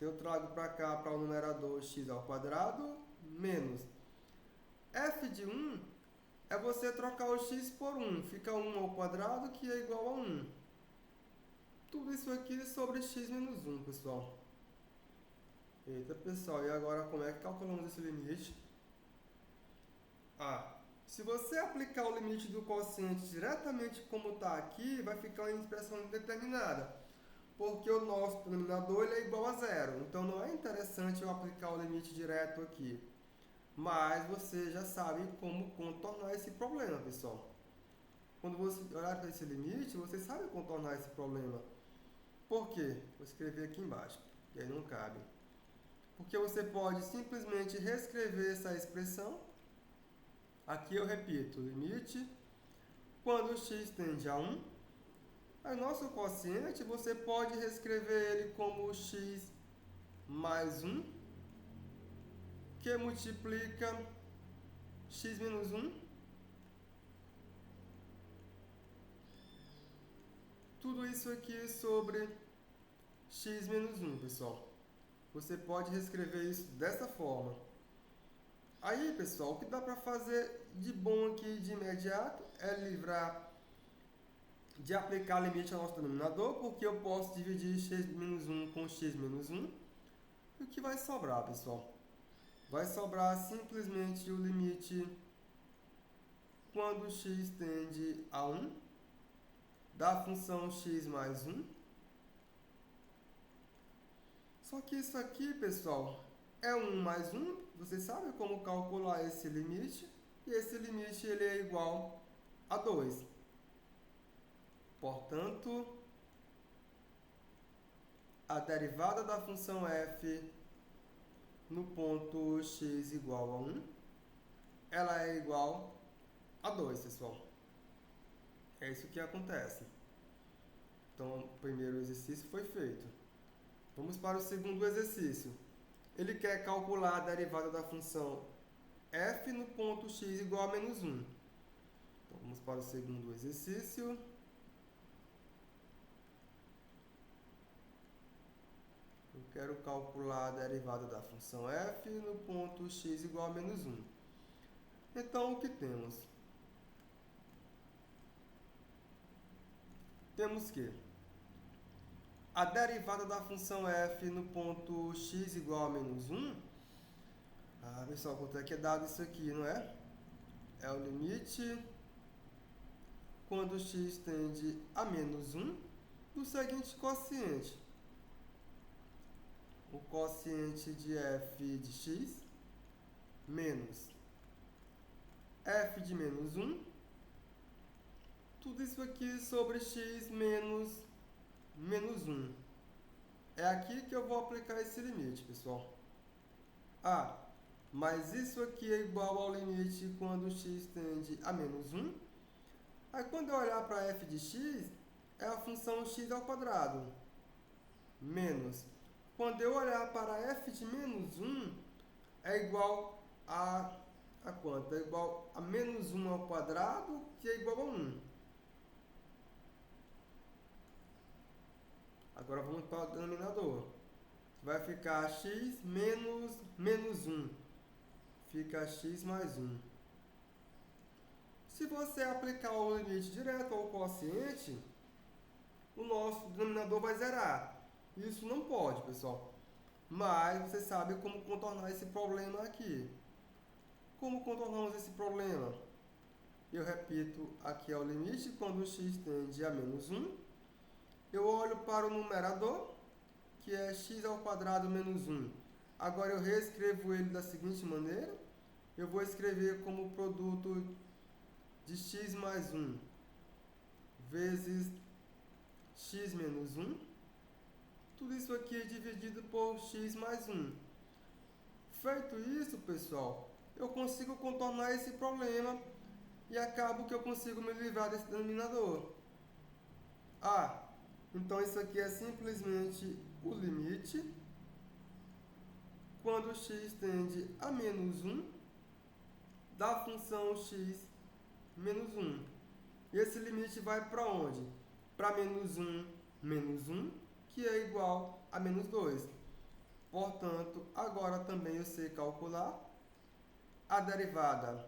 Eu trago para cá, para o numerador, x ao quadrado menos f de 1 é você trocar o x por 1. Fica 1 ao quadrado, que é igual a 1. Tudo isso aqui sobre x menos 1, pessoal. Eita, pessoal, e agora como é que calculamos esse limite? Se você aplicar o limite do quociente diretamente como está aqui, vai ficar em expressão indeterminada. Porque o nosso denominador ele é igual a zero. Então não é interessante eu aplicar o limite direto aqui. Mas você já sabe como contornar esse problema, pessoal. Quando você olhar para esse limite, você sabe contornar esse problema. Por quê? Vou escrever aqui embaixo, que aí não cabe. Porque você pode simplesmente reescrever essa expressão. Aqui eu repito, limite quando x tende a 1. Aí nosso quociente, você pode reescrever ele como x mais 1, que multiplica x menos 1. Tudo isso aqui sobre x menos 1, pessoal. Você pode reescrever isso dessa forma. Aí, pessoal, o que dá para fazer de bom aqui de imediato é livrar de aplicar limite ao nosso denominador, porque eu posso dividir x menos 1 com x menos 1. E o que vai sobrar, pessoal? Vai sobrar simplesmente o limite quando x tende a 1 da função x mais 1. Só que isso aqui, pessoal, é 1 mais 1. Você sabe como calcular esse limite. E esse limite ele é igual a 2. Portanto, a derivada da função f no ponto x igual a 1, ela é igual a 2, pessoal. É isso que acontece. Então, o primeiro exercício foi feito. Vamos para o segundo exercício. Ele quer calcular a derivada da função f no ponto x igual a menos 1. Então, vamos para o segundo exercício. Eu quero calcular a derivada da função f no ponto x igual a menos 1. Então, o que temos? Temos que a derivada da função f no ponto x igual a menos 1. Pessoal, quanto é que é dado isso aqui, não é? É o limite quando x tende a menos 1 do seguinte quociente. O quociente de f de x menos f de menos 1, tudo isso aqui sobre x menos 1. É aqui que eu vou aplicar esse limite, pessoal. Mas isso aqui é igual ao limite quando x tende a menos 1. Aí quando eu olhar para f de x, é a função x ao quadrado, menos. Quando eu olhar para f de menos 1, é igual a quanto? É igual a menos 1 ao quadrado, que é igual a 1. Agora vamos para o denominador. Vai ficar x menos 1. Fica x mais 1. Se você aplicar o limite direto ao quociente, o nosso denominador vai zerar. Isso não pode, pessoal. Mas você sabe como contornar esse problema aqui. Como contornamos esse problema? Eu repito, aqui é o limite quando x tende a menos 1. Eu olho para o numerador, que é x ao quadrado menos 1. Agora eu reescrevo ele da seguinte maneira. Eu vou escrever como produto de x mais 1 vezes x menos 1. Tudo isso aqui é dividido por x mais 1. Feito isso, pessoal, eu consigo contornar esse problema e acabo que eu consigo me livrar desse denominador. Então isso aqui é simplesmente o limite quando x tende a menos 1 da função x menos 1. E esse limite vai para onde? Para menos 1, que é igual a menos 2. Portanto, agora também eu sei calcular a derivada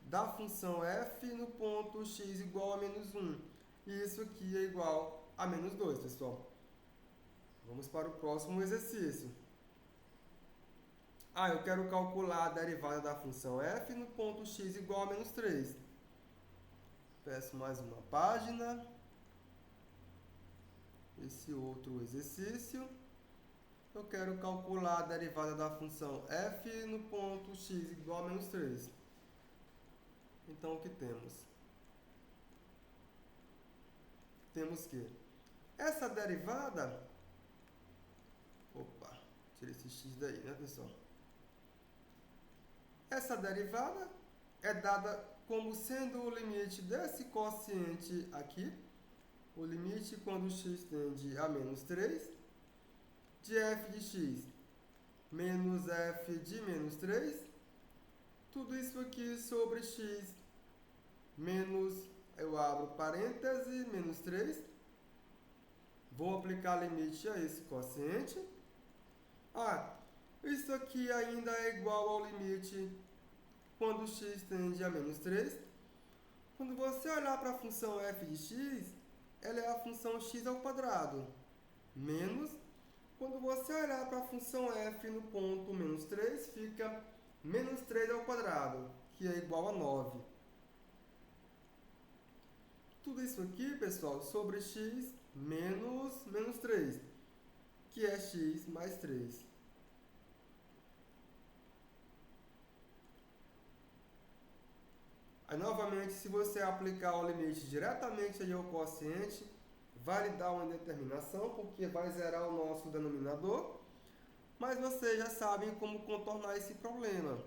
da função f no ponto x igual a menos 1. E isso aqui é igual a menos 2, pessoal. Vamos para o próximo exercício. Eu quero calcular a derivada da função f no ponto x igual a menos 3. Peço mais uma página. Esse outro exercício. Eu quero calcular a derivada da função f no ponto x igual a menos 3. Então, o que temos? Temos que essa derivada... tira esse x daí, né, pessoal? Essa derivada é dada como sendo o limite desse quociente aqui, o limite quando x tende a menos 3, de f de x menos f de menos 3, tudo isso aqui sobre x menos, eu abro parêntese, menos 3, vou aplicar limite a esse quociente. Isso aqui ainda é igual ao limite quando x tende a menos 3. Quando você olhar para a função f de x, ela é a função x ao quadrado, menos, quando você olhar para a função f no ponto menos 3, fica menos 3 ao quadrado, que é igual a 9. Tudo isso aqui, pessoal, sobre x menos 3, que é x mais 3. Aí, novamente, se você aplicar o limite diretamente aí ao quociente, vai lhe dar uma indeterminação, porque vai zerar o nosso denominador. Mas vocês já sabem como contornar esse problema.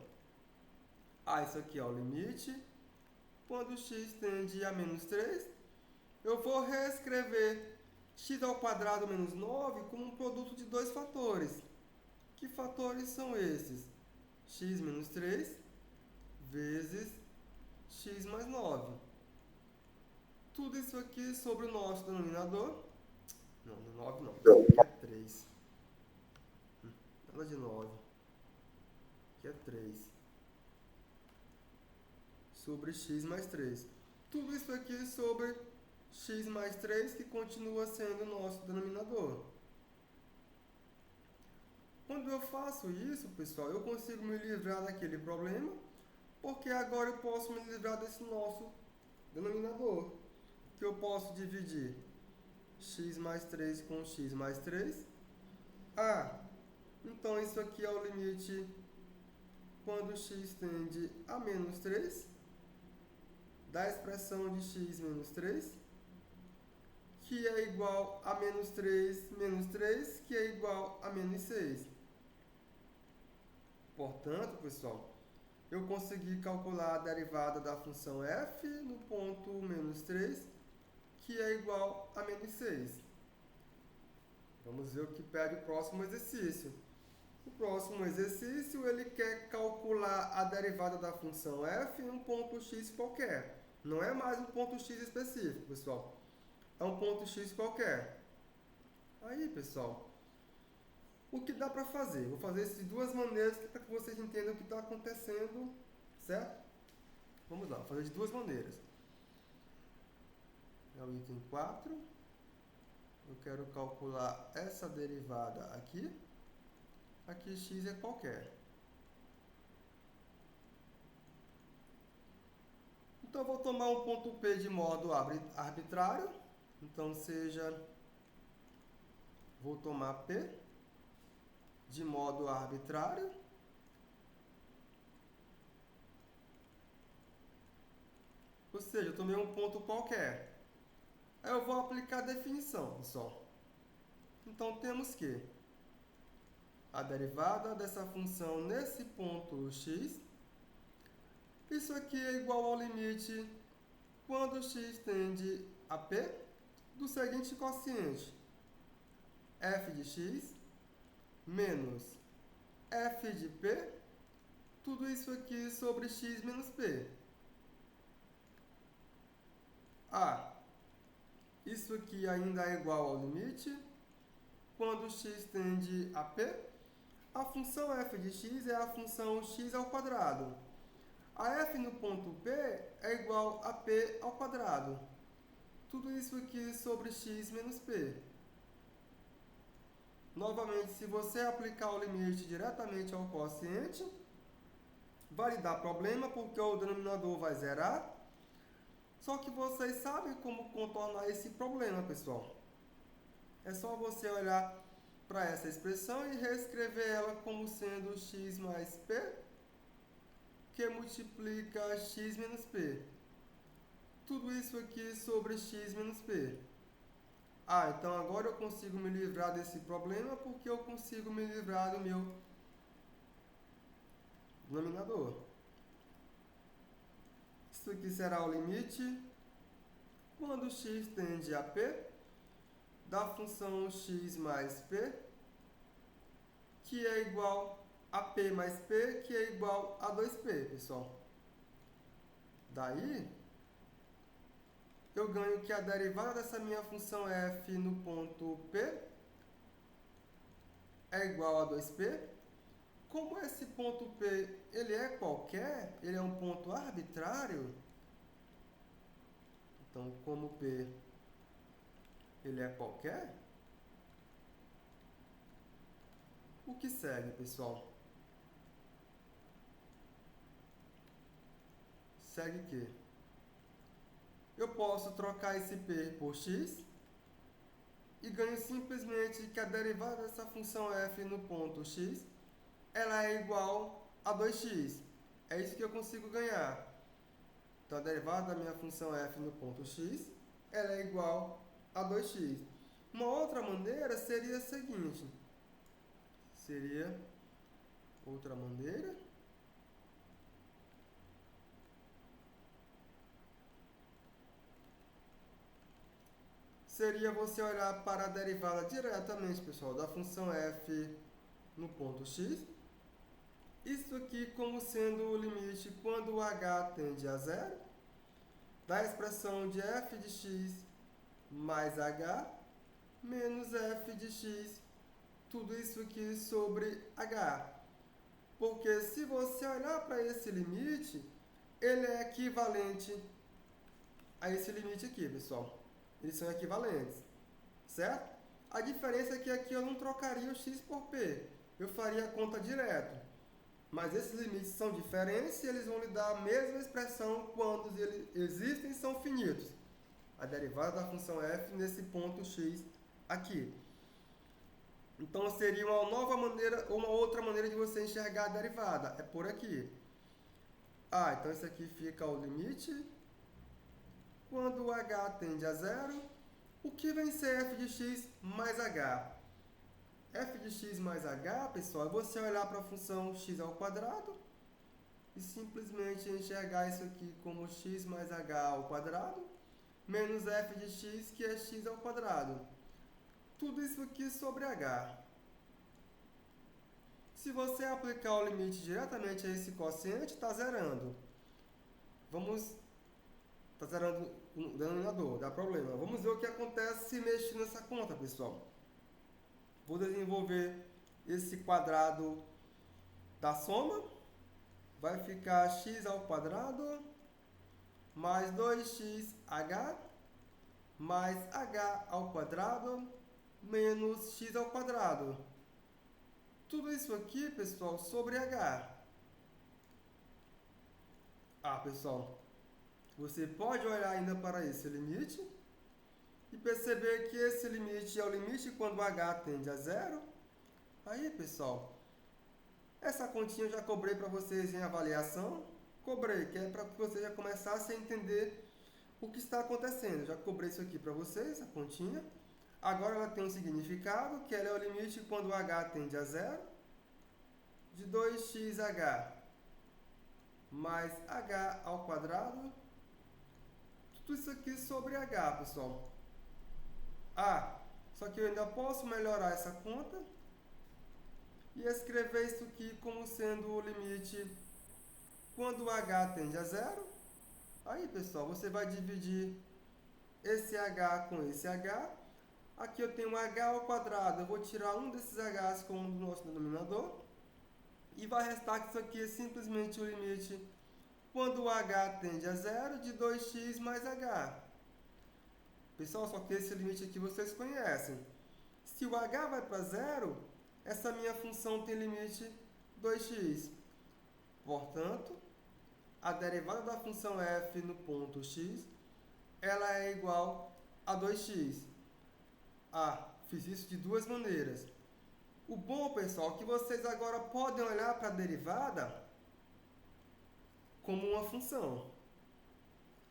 Isso aqui é o limite. Quando x tende a menos 3, eu vou reescrever x ao quadrado menos 9 como um produto de dois fatores. Que fatores são esses? X menos 3 vezes x mais 9. Tudo isso aqui sobre o nosso denominador. Não, 9 não. Aqui é 3. Nada de 9. Aqui é 3. Sobre x mais 3. Tudo isso aqui sobre x mais 3, que continua sendo o nosso denominador. Quando eu faço isso, pessoal, eu consigo me livrar daquele problema, porque agora eu posso me livrar desse nosso denominador, que eu posso dividir x mais 3 com x mais 3. Então isso aqui é o limite quando x tende a menos 3, da expressão de x menos 3, que é igual a menos 3 menos 3, que é igual a menos 6. Portanto, pessoal, eu consegui calcular a derivada da função f no ponto menos 3, que é igual a menos 6. Vamos ver o que pede o próximo exercício. O próximo exercício, ele quer calcular a derivada da função f em um ponto x qualquer. Não é mais um ponto x específico, pessoal. É um ponto x qualquer. Aí, pessoal, o que dá para fazer? Vou fazer isso de duas maneiras para que vocês entendam o que está acontecendo, certo? Vamos lá, vou fazer de duas maneiras. É o item 4. Eu quero calcular essa derivada aqui. Aqui x é qualquer. Então, eu vou tomar um ponto P de modo arbitrário. Então, vou tomar P de modo arbitrário. Ou seja, eu tomei um ponto qualquer. Aí eu vou aplicar a definição, pessoal. Então, temos que a derivada dessa função nesse ponto x, isso aqui é igual ao limite quando x tende a p do seguinte quociente: f de x menos f de p, tudo isso aqui sobre x menos p. Isso aqui ainda é igual ao limite quando x tende a p. A função f de x é a função x ao quadrado. A f no ponto P é igual a p ao quadrado. Tudo isso aqui sobre x menos p. Novamente, se você aplicar o limite diretamente ao quociente, vai lhe dar problema porque o denominador vai zerar. Só que vocês sabem como contornar esse problema, pessoal. É só você olhar para essa expressão e reescrever ela como sendo x mais p, que multiplica x menos p. Tudo isso aqui sobre x menos p. Então agora eu consigo me livrar desse problema porque eu consigo me livrar do meu denominador. Isso aqui será o limite quando x tende a p da função x mais p, que é igual a p mais p, que é igual a 2p, pessoal. Daí, eu ganho que a derivada dessa minha função f no ponto P é igual a 2p. Como esse ponto P ele é qualquer, ele é um ponto arbitrário, então como P ele é qualquer, o que segue, pessoal? Segue que eu posso trocar esse P por x e ganho simplesmente que a derivada dessa função f no ponto x ela é igual a 2x. É isso que eu consigo ganhar. Então, a derivada da minha função f no ponto x ela é igual a 2x. Uma outra maneira seria a seguinte. Seria você olhar para a derivada diretamente, pessoal, da função f no ponto x. Isso aqui como sendo o limite quando o h tende a zero, da expressão de f de x mais h menos f de x, tudo isso aqui sobre h. Porque se você olhar para esse limite, ele é equivalente a esse limite aqui, pessoal. Eles são equivalentes, certo? A diferença é que aqui eu não trocaria o x por p, eu faria a conta direto. Mas esses limites são diferentes e eles vão lhe dar a mesma expressão quando eles existem e são finitos. A derivada da função f nesse ponto x aqui. Então seria uma nova maneira ou uma outra maneira de você enxergar a derivada. É por aqui. Então isso aqui fica o limite quando h tende a zero, o que vem ser f de x mais h? F de x mais h, pessoal, é você olhar para a função x ao quadrado e simplesmente enxergar isso aqui como x mais h ao quadrado, menos f de x, que é x ao quadrado. Tudo isso aqui sobre h. Se você aplicar o limite diretamente a esse quociente, está zerando. Está zerando o denominador, dá problema. Vamos ver o que acontece se mexer nessa conta, pessoal. Vou desenvolver esse quadrado da soma. Vai ficar x ao quadrado mais 2xh mais h ao quadrado menos x ao quadrado. Tudo isso aqui, pessoal, sobre h. Pessoal, você pode olhar ainda para esse limite e perceber que esse limite é o limite quando h tende a zero. Aí, pessoal, essa continha eu já cobrei para vocês em avaliação. Cobrei, que é para que vocês já começassem a entender o que está acontecendo. Já cobrei isso aqui para vocês, a continha. Agora ela tem um significado, que ela é o limite quando h tende a zero, de 2xh mais h ao quadrado. Tudo isso aqui sobre h, pessoal. Só que eu ainda posso melhorar essa conta e escrever isso aqui como sendo o limite quando h tende a zero. Aí, pessoal, você vai dividir esse h com esse h. Aqui eu tenho h ao quadrado. Eu vou tirar um desses h's como do nosso denominador. E vai restar que isso aqui é simplesmente o limite quando h tende a zero de 2x mais h. Pessoal, só que esse limite aqui vocês conhecem. Se o h vai para zero, essa minha função tem limite 2x. Portanto, a derivada da função f no ponto x, ela é igual a 2x. Fiz isso de duas maneiras. O bom, pessoal, é que vocês agora podem olhar para a derivada como uma função.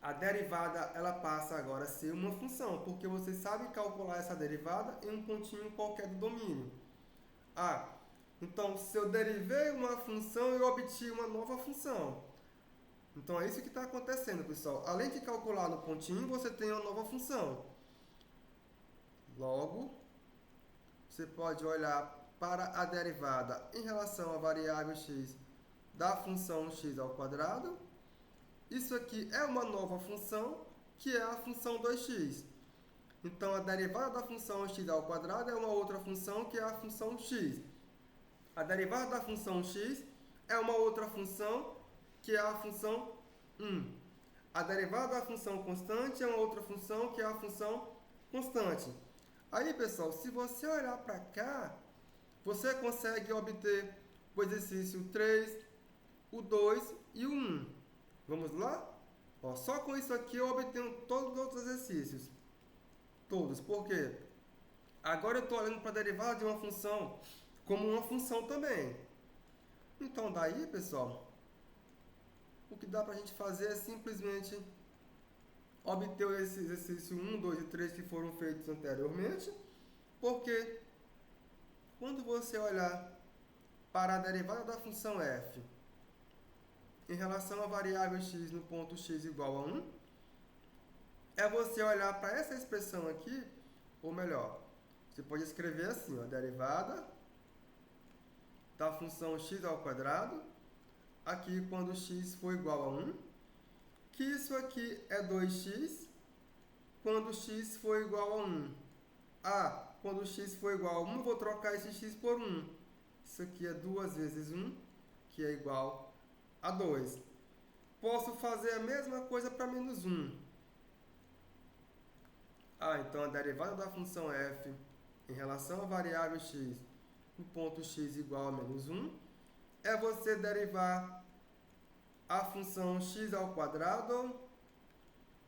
A derivada, ela passa agora a ser uma função, porque vocês sabem calcular essa derivada em um pontinho qualquer do domínio. Então, se eu derivei uma função, eu obtive uma nova função. Então, é isso que está acontecendo, pessoal. Além de calcular no pontinho, você tem uma nova função. Logo, você pode olhar para a derivada em relação à variável x da função x ao quadrado. Isso aqui é uma nova função, que é a função 2x. Então, a derivada da função x ao quadrado é uma outra função, que é a função x. A derivada da função x é uma outra função, que é a função 1. A derivada da função constante é uma outra função, que é a função constante. Aí, pessoal, se você olhar para cá, você consegue obter o exercício 3, o 2 e o 1. Vamos lá? Só com isso aqui eu obtenho todos os outros exercícios. Todos. Por quê? Agora eu estou olhando para a derivada de uma função como uma função também. Então, daí, pessoal, o que dá para a gente fazer é simplesmente obter esse exercício 1, 2 e 3 que foram feitos anteriormente, porque quando você olhar para a derivada da função f em relação à variável x no ponto x igual a 1, é você olhar para essa expressão aqui, ou melhor, você pode escrever assim, derivada da função x ao quadrado, aqui quando x for igual a 1, que isso aqui é 2x quando x for igual a 1. Quando x for igual a 1, eu vou trocar esse x por 1. Isso aqui é 2 vezes 1, que é igual a 2. Posso fazer a mesma coisa para menos 1. Então a derivada da função f em relação à variável x no ponto x igual a menos 1 é você derivar a função x ao quadrado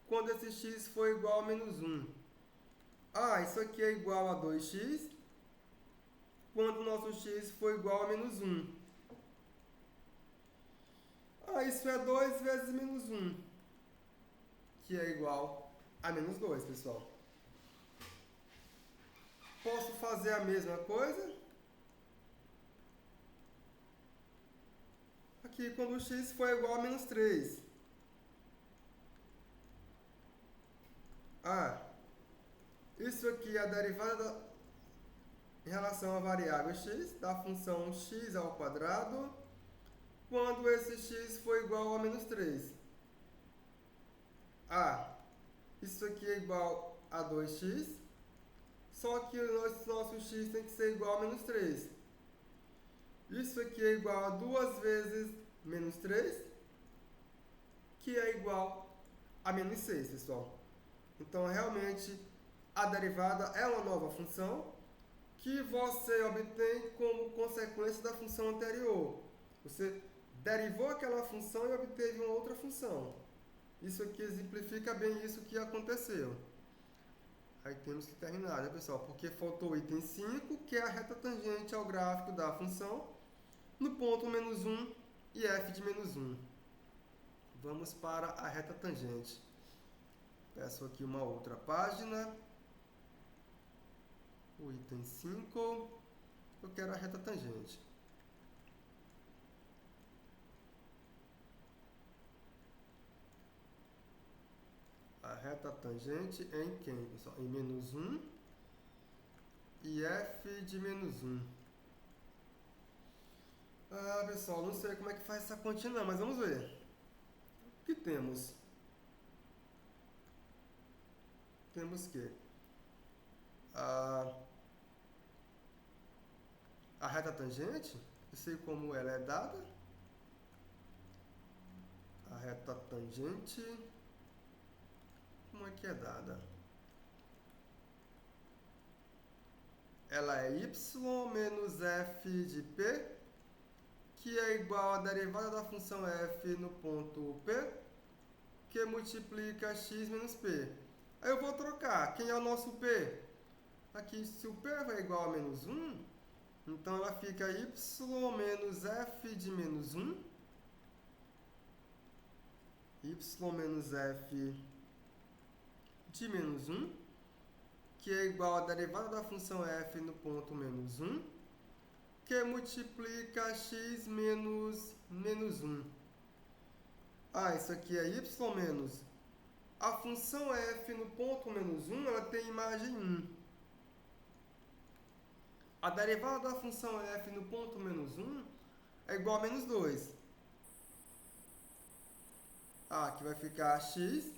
quando esse x for igual a menos 1. Isso aqui é igual a 2x quando o nosso x for igual a menos 1. Isso é 2 vezes menos 1, que é igual a menos 2, pessoal. Posso fazer a mesma coisa aqui quando x for igual a menos 3. Ah, isso aqui é a derivada em relação à variável x da função x ao quadrado quando esse x for igual a menos 3. Ah, isso aqui é igual a 2x, só que o nosso x tem que ser igual a menos 3. Isso aqui é igual a 2 vezes menos 3, que é igual a menos 6, pessoal. Então, realmente, a derivada é uma nova função que você obtém como consequência da função anterior. Você derivou aquela função e obteve uma outra função. Isso aqui exemplifica bem isso que aconteceu. Aí temos que terminar, né, pessoal? Porque faltou o item 5, que é a reta tangente ao gráfico da função, no ponto menos 1 e f de menos 1. Vamos para a reta tangente. Peço aqui uma outra página. O item 5. Eu quero a reta tangente. A reta tangente em quem, pessoal? Em menos 1 e f de menos 1. Ah, pessoal, não sei como é que faz essa continha não, mas vamos ver. O que temos? Temos que a reta tangente, eu sei como ela é dada. A reta tangente, como é que é dada? Ela é y menos f de p, que é igual à derivada da função f no ponto P, que multiplica x menos p. Aí eu vou trocar. Quem é o nosso p? Aqui, se o p vai igual a menos 1, então ela fica y menos f de menos 1. Y menos f de menos 1, que é igual à derivada da função f no ponto menos 1, que multiplica x menos menos 1. Ah, isso aqui é y menos. A função f no ponto menos 1, ela tem imagem 1. A derivada da função f no ponto menos 1 é igual a menos 2. Ah, aqui vai ficar x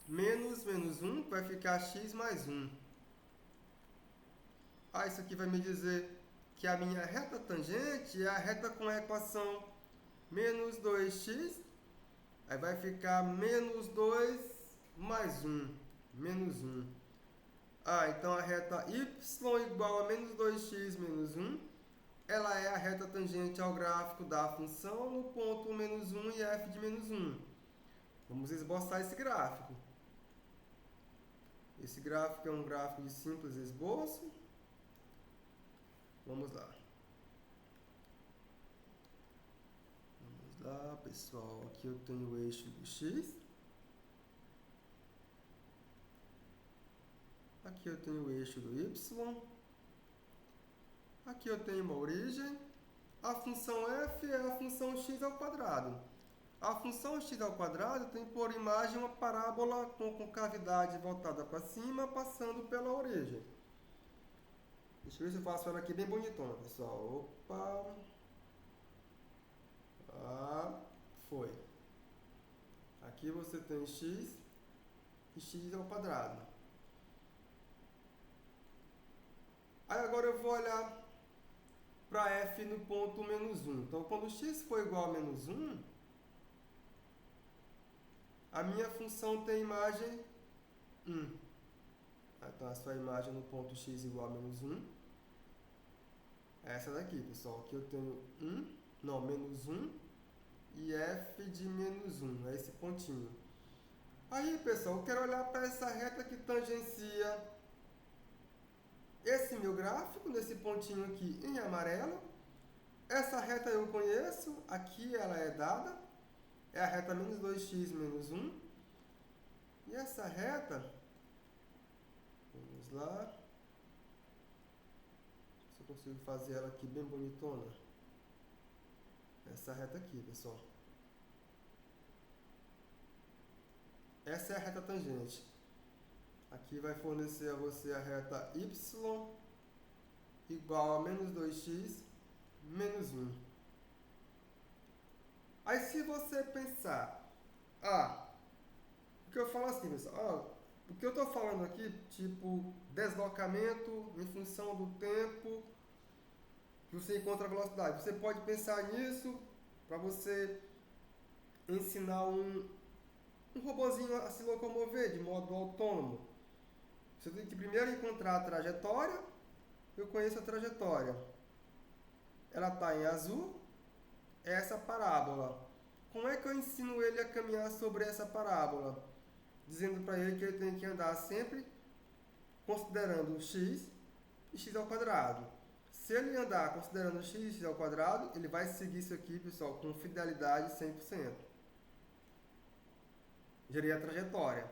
menos menos 1, vai ficar x mais 1. Ah, isso aqui vai me dizer que a minha reta tangente é a reta com a equação menos 2x. Aí vai ficar menos 2 mais 1. Menos 1. Ah, então a reta y igual a menos 2x menos 1. Ela é a reta tangente ao gráfico da função no ponto menos 1 e f de menos 1. Vamos esboçar esse gráfico. Esse gráfico é um gráfico de simples esboço. Vamos lá. Vamos lá, pessoal. Aqui eu tenho o eixo do x. Aqui eu tenho o eixo do y. Aqui eu tenho uma origem. A função f é a função x ao quadrado. A função x ao quadrado tem por imagem uma parábola com concavidade voltada para cima, passando pela origem. Deixa eu ver se eu faço ela aqui bem bonitona, pessoal. Opa! Ah, foi. Aqui você tem x e x ao quadrado. Aí agora eu vou olhar para f no ponto menos 1. Então, quando x for igual a menos 1, a minha função tem imagem 1. Então, a sua imagem no ponto x igual a menos 1 é essa daqui, pessoal. Aqui eu tenho menos 1 e f de menos 1. É esse pontinho. Aí, pessoal, eu quero olhar para essa reta que tangencia esse meu gráfico, nesse pontinho aqui em amarelo. Essa reta eu conheço, aqui ela é dada, é a reta menos 2x menos 1. E essa reta, vamos lá, se eu consigo fazer ela aqui bem bonitona. Essa reta aqui, pessoal. Essa é a reta tangente. Aqui vai fornecer a você a reta y igual a menos 2x menos 1. Aí se você pensar, porque eu falo assim, pessoal, porque eu estou falando aqui, tipo, deslocamento em função do tempo que você encontra a velocidade. Você pode pensar nisso para você ensinar um robozinho a se locomover de modo autônomo. Você tem que primeiro encontrar a trajetória. Eu conheço a trajetória. Ela está em azul, é essa parábola. Como é que eu ensino ele a caminhar sobre essa parábola? Dizendo para ele que ele tem que andar sempre considerando x e x ao quadrado. Se ele andar considerando x e x ao quadrado, ele vai seguir isso aqui, pessoal, com fidelidade 100%. Gerei a trajetória.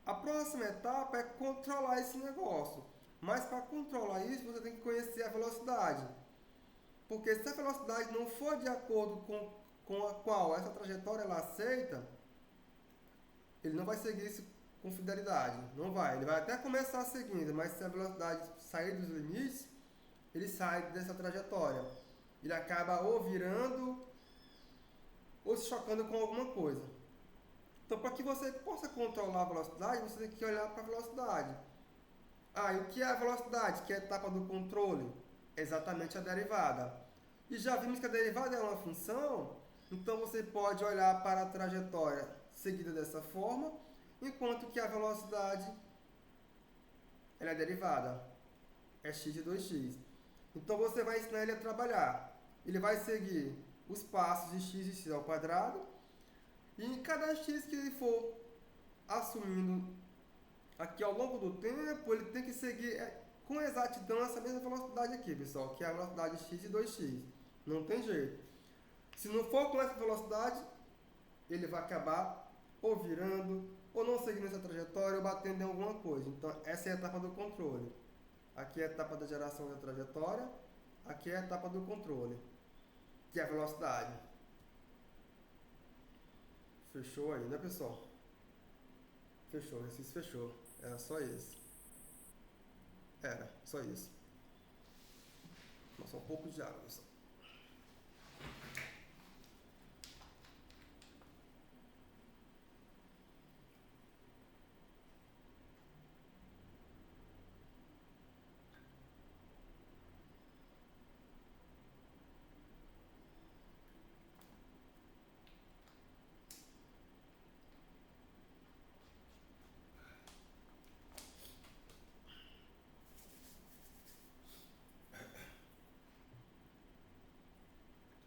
A próxima etapa é controlar esse negócio. Mas para controlar isso, você tem que conhecer a velocidade. Porque se a velocidade não for de acordo com a qual essa trajetória ela aceita, ele não vai seguir isso com fidelidade. Não vai. Ele vai até começar seguindo, mas se a velocidade sair dos limites, ele sai dessa trajetória. Ele acaba ou virando ou se chocando com alguma coisa. Então, para que você possa controlar a velocidade, você tem que olhar para a velocidade. E o que é a velocidade? Que é a etapa do controle? É exatamente a derivada. E já vimos que a derivada é uma função, então você pode olhar para a trajetória seguida dessa forma, enquanto que a velocidade ela é derivada. É x de 2x. Então você vai ensinar ele a trabalhar. Ele vai seguir os passos de x e x ao quadrado, e em cada x que ele for assumindo aqui ao longo do tempo, ele tem que seguir com exatidão essa mesma velocidade aqui, pessoal, que é a velocidade x de 2x. Não tem jeito. Se não for com essa velocidade, ele vai acabar ou virando, ou não seguindo essa trajetória, ou batendo em alguma coisa. Então, essa é a etapa do controle. Aqui é a etapa da geração da trajetória, aqui é a etapa do controle, que é a velocidade. Fechou aí, né, pessoal? Fechou, o exercício fechou. Era só isso. Era, só isso. Só um pouco de água, pessoal.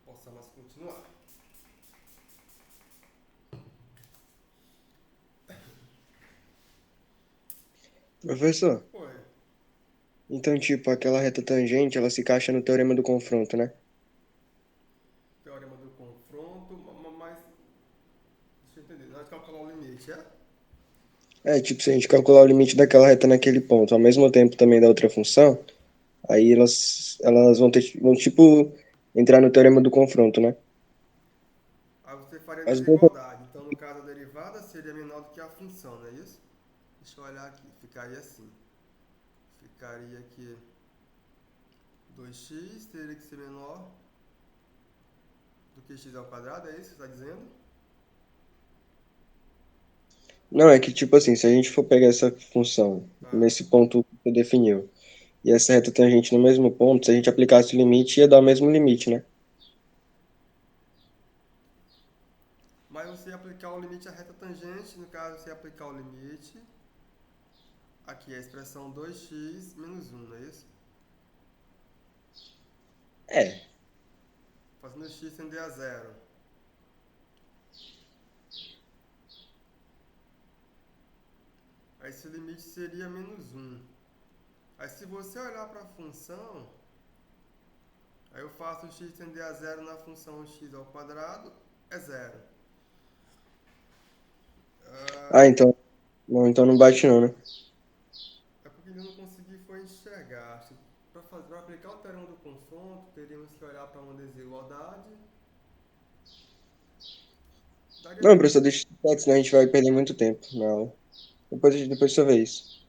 Possamos continuar. Professor, Oi. então, tipo, aquela reta tangente, ela se encaixa no teorema do confronto, né? Teorema do confronto, mas. Deixa eu entender. Nós calcular o limite, é? É, tipo, se a gente calcular o limite daquela reta naquele ponto, ao mesmo tempo também da outra função, aí elas vão, tipo, entrar no teorema do confronto, né? Aí você faria As duas... desigualdade. Então, no caso, a derivada seria menor do que a função, não é isso? Deixa eu olhar aqui. Ficaria assim. Ficaria aqui 2x teria que ser menor do que x ao quadrado, é isso que você está dizendo? Não, é que, tipo assim, se a gente for pegar essa função Ah. nesse ponto que você definiu, e essa reta tangente no mesmo ponto, se a gente aplicasse o limite, ia dar o mesmo limite, né? Mas você aplicar o limite à reta tangente, no caso, você aplicar o limite, aqui é a expressão 2x menos 1, não é isso? É. Fazendo x tender a zero. Aí esse limite seria menos 1. Aí se você olhar para a função, aí eu faço x tender a zero na função x ao quadrado, é zero. Ah, então, Não, então não bate não, né? É porque ainda não consegui foi enxergar. Para aplicar o teorema do confronto, teríamos que olhar para uma desigualdade. Daria Não, para. professor, deixa isso quieto, senão a gente vai perder muito tempo na aula. Depois você vê isso.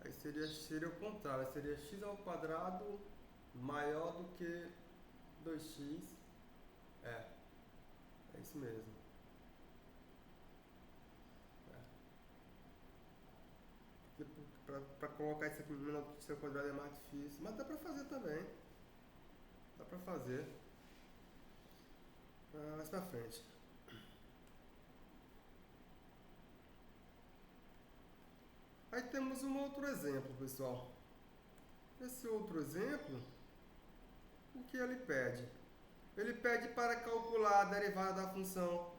Aí seria o contrário, seria x ao quadrado maior do que 2x. É, é isso mesmo. Para colocar isso aqui menor do que x ao quadrado é mais difícil, mas dá para fazer também. Dá para fazer. Mais para frente. Aí temos um outro exemplo, pessoal. Esse outro exemplo, o que ele pede? Ele pede para calcular a derivada da função.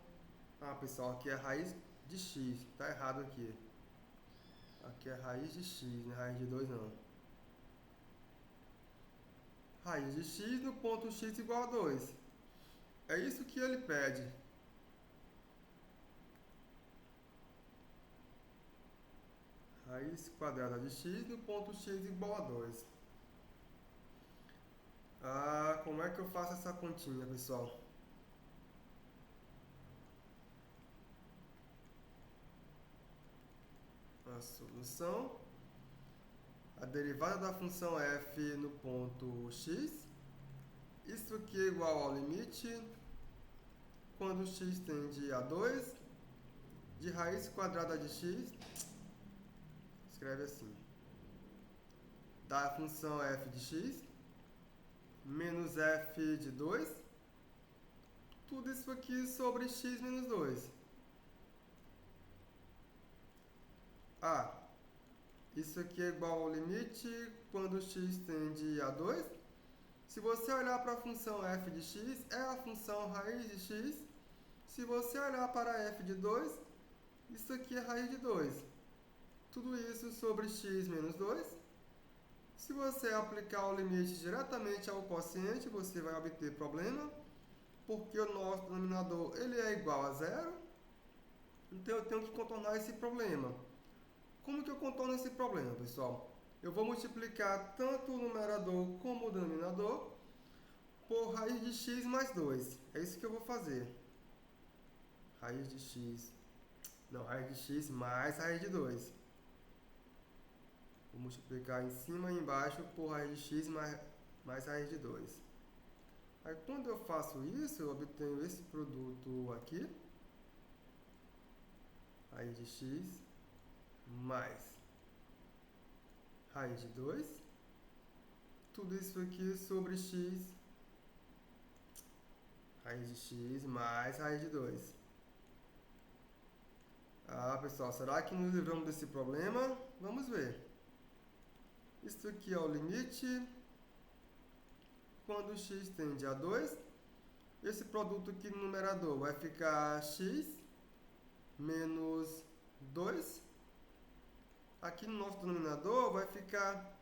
Ah, pessoal, aqui é raiz de x. Tá errado aqui. Aqui é raiz de x, não é raiz de 2 não. Raiz de x no ponto x igual a 2. É isso que ele pede. Raiz quadrada de x no ponto x igual a 2. Ah, como é que eu faço essa continha, pessoal? A solução. A derivada da função f no ponto x. Isso aqui é igual ao limite quando x tende a 2 de raiz quadrada de x. Escreve assim. Da função f de x menos f de 2. Tudo isso aqui sobre x menos 2. Ah, isso aqui é igual ao limite quando x tende a 2. Se você olhar para a função f de x, é a função raiz de x. Se você olhar para f de 2, isso aqui é raiz de 2. Tudo isso sobre x menos 2. Se você aplicar o limite diretamente ao quociente, você vai obter problema, porque o nosso denominador ele é igual a zero. Então eu tenho que contornar esse problema. Como que eu contorno esse problema, pessoal? Eu vou multiplicar tanto o numerador como o denominador por raiz de x mais 2. É isso que eu vou fazer. Raiz de x. Não, raiz de x mais raiz de 2. Vou multiplicar em cima e embaixo por raiz de x mais raiz de 2. Aí quando eu faço isso, eu obtenho esse produto aqui. Raiz de x mais raiz de 2. Tudo isso aqui sobre x. Raiz de x mais raiz de 2. Ah, pessoal, será que nos livramos desse problema? Vamos ver. Isso aqui é o limite quando x tende a 2. Esse produto aqui no numerador vai ficar x menos 2. Aqui no nosso denominador vai ficar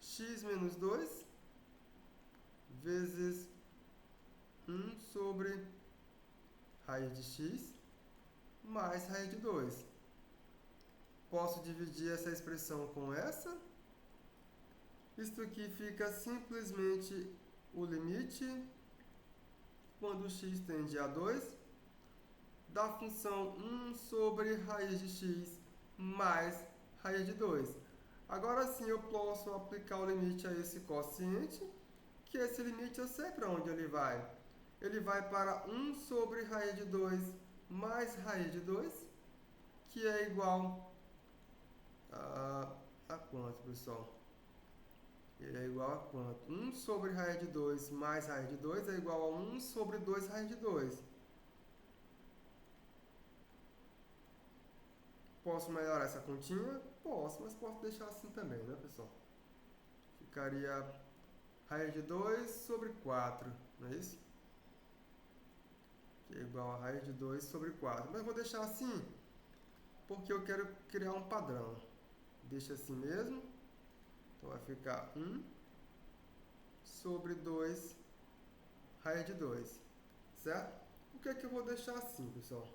x menos 2 vezes 1 sobre raiz de x mais raiz de 2. Posso dividir essa expressão com essa. Isto aqui fica simplesmente o limite quando x tende a 2 da função 1 sobre raiz de x mais raiz de 2. Agora sim eu posso aplicar o limite a esse quociente, que esse limite eu sei para onde ele vai. Ele vai para 1 sobre raiz de 2 mais raiz de 2, que é igual a quanto, pessoal? Ele é igual a quanto? 1 sobre raiz de 2 mais raiz de 2 é igual a 1 sobre 2 raiz de 2. Posso melhorar essa continha? Posso, mas posso deixar assim também, né, pessoal? Ficaria raiz de 2 sobre 4, não é isso? Que é igual a raiz de 2 sobre 4. Mas eu vou deixar assim porque eu quero criar um padrão. Deixa assim mesmo. Então vai ficar 1 sobre 2 raiz de 2. Certo? Por que eu vou deixar assim, pessoal?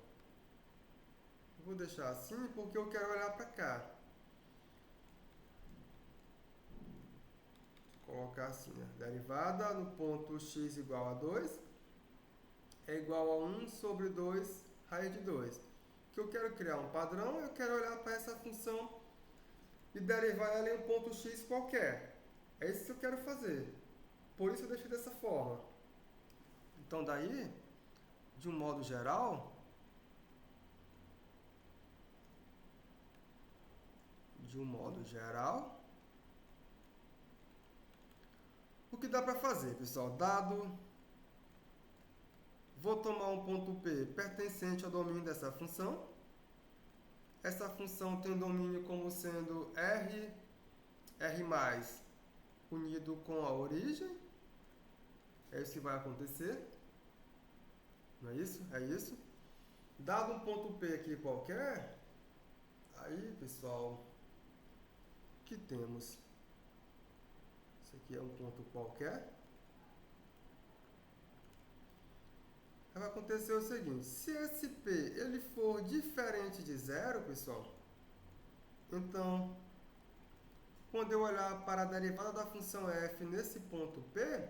Vou deixar assim porque eu quero olhar para cá. Vou colocar assim, né? Derivada no ponto x igual a 2 é igual a 1 sobre 2 raiz de 2. Que eu quero criar um padrão, eu quero olhar para essa função e derivar ela em um ponto x qualquer. É isso que eu quero fazer. Por isso eu deixei dessa forma. Então daí, de um modo geral, o que dá para fazer, pessoal? Dado, vou tomar um ponto P pertencente ao domínio dessa função. Essa função tem domínio como sendo R unido com a origem. É isso que vai acontecer. Não é isso? É isso. Dado um ponto P aqui qualquer, aí, pessoal, o que temos? Isso aqui é um ponto qualquer. Vai acontecer o seguinte, se esse P ele for diferente de zero, pessoal, então, quando eu olhar para a derivada da função f nesse ponto P,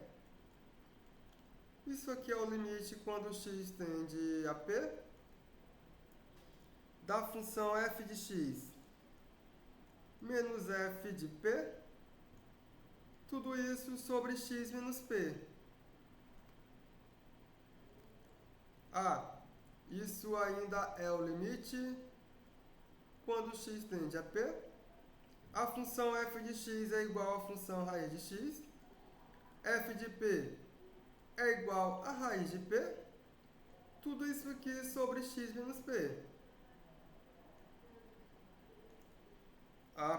isso aqui é o limite quando x tende a P da função f de x menos f de P, tudo isso sobre x menos P. Isso ainda é o limite quando x tende a P. A função f de x é igual à função raiz de x. F de P é igual a raiz de P. Tudo isso aqui sobre x menos P.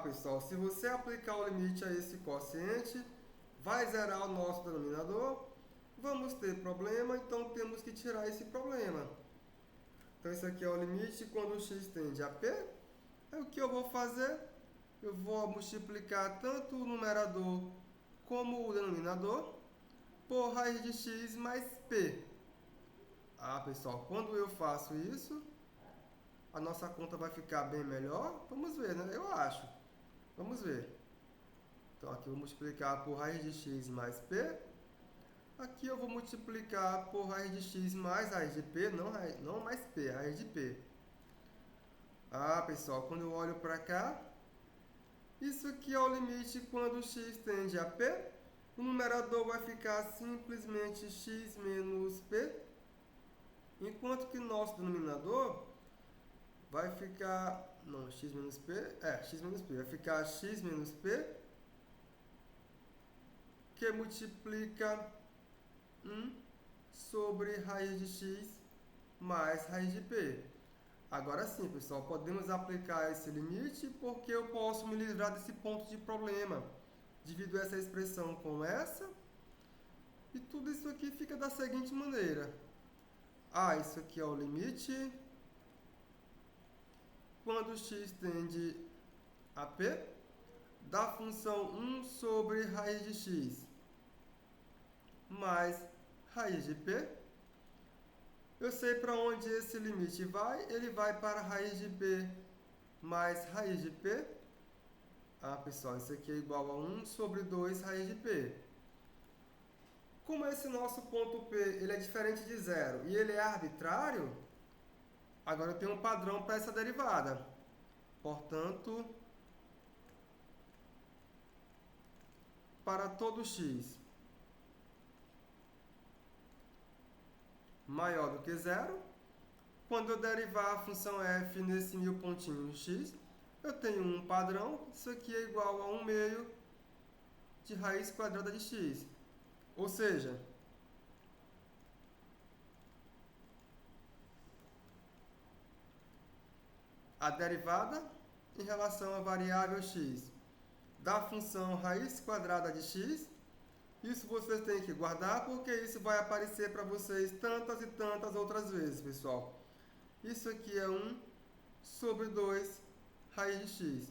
Pessoal, se você aplicar o limite a esse quociente, vai zerar o nosso denominador. Vamos ter problema, então temos que tirar esse problema. Então, isso aqui é o limite quando x tende a P. Aí, o que eu vou fazer? Eu vou multiplicar tanto o numerador como o denominador por raiz de x mais P. Pessoal, quando eu faço isso, a nossa conta vai ficar bem melhor. Vamos ver, né? Eu acho. Vamos ver. Então, aqui eu vou multiplicar por raiz de x mais P. Aqui eu vou multiplicar por raiz de x mais raiz de P, não mais P, raiz de P. Pessoal, quando eu olho para cá, isso aqui é o limite quando x tende a P. O numerador vai ficar simplesmente x menos P, enquanto que nosso denominador vai ficar, x menos P, vai ficar x menos P, que multiplica 1 sobre raiz de x mais raiz de P. Agora sim, pessoal, podemos aplicar esse limite porque eu posso me livrar desse ponto de problema. Divido essa expressão com essa e tudo isso aqui fica da seguinte maneira. Isso aqui é o limite quando x tende a P da função 1 sobre raiz de x mais raiz de P. Eu sei para onde esse limite vai. Ele vai para raiz de P mais raiz de P. Pessoal, isso aqui é igual a 1 sobre 2 raiz de P. Como esse nosso ponto P ele é diferente de zero e ele é arbitrário, agora eu tenho um padrão para essa derivada. Portanto, para todo x maior do que zero, quando eu derivar a função f nesse mil pontinhos x, eu tenho um padrão, isso aqui é igual a 1 meio de raiz quadrada de x. Ou seja, a derivada em relação à variável x da função raiz quadrada de x, isso vocês têm que guardar porque isso vai aparecer para vocês tantas e tantas outras vezes, pessoal. Isso aqui é 1 sobre 2 raiz de x.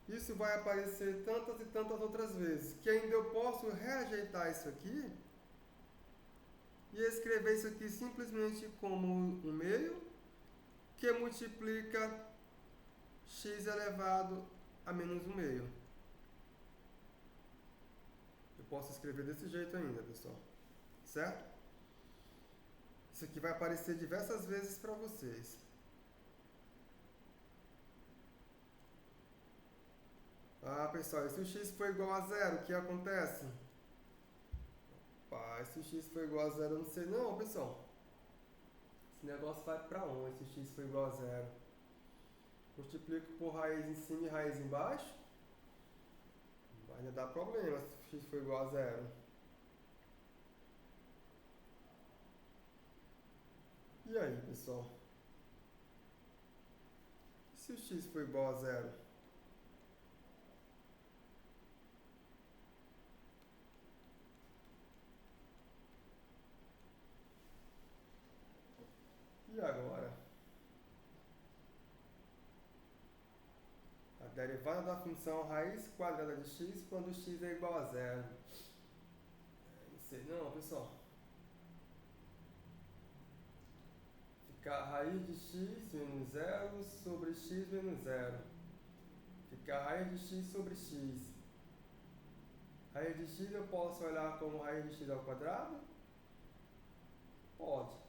Isso vai aparecer tantas e tantas outras vezes, que ainda eu posso rejeitar isso aqui e escrever isso aqui simplesmente como 1 meio que multiplica x elevado a menos 1/2. Eu posso escrever desse jeito ainda, pessoal. Certo? Isso aqui vai aparecer diversas vezes para vocês. Ah, pessoal, e se o x for igual a zero, o que acontece? Se o x for igual a zero, eu não sei não, pessoal. Esse negócio vai para onde se o x for igual a zero? Multiplico por raiz em cima e raiz embaixo. Ainda dá problema se o x for igual a zero. E aí, pessoal? Se o x for igual a zero? E agora? A derivada da função raiz quadrada de x quando x é igual a zero. Não sei não, pessoal. Fica a raiz de x menos zero sobre x menos zero. Fica a raiz de x sobre x. Raiz de x eu posso olhar como raiz de x ao quadrado? Pode.